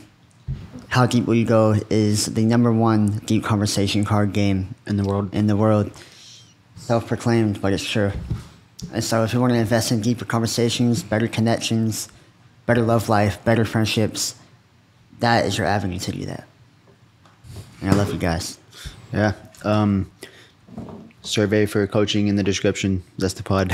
How Deep Will You Go is the #1 deep conversation card game In the world. Self-proclaimed, but it's true. And so if you want to invest in deeper conversations, better connections, better love life, better friendships, that is your avenue to do that. And I love you guys. Yeah. Survey for coaching in the description. That's the pod.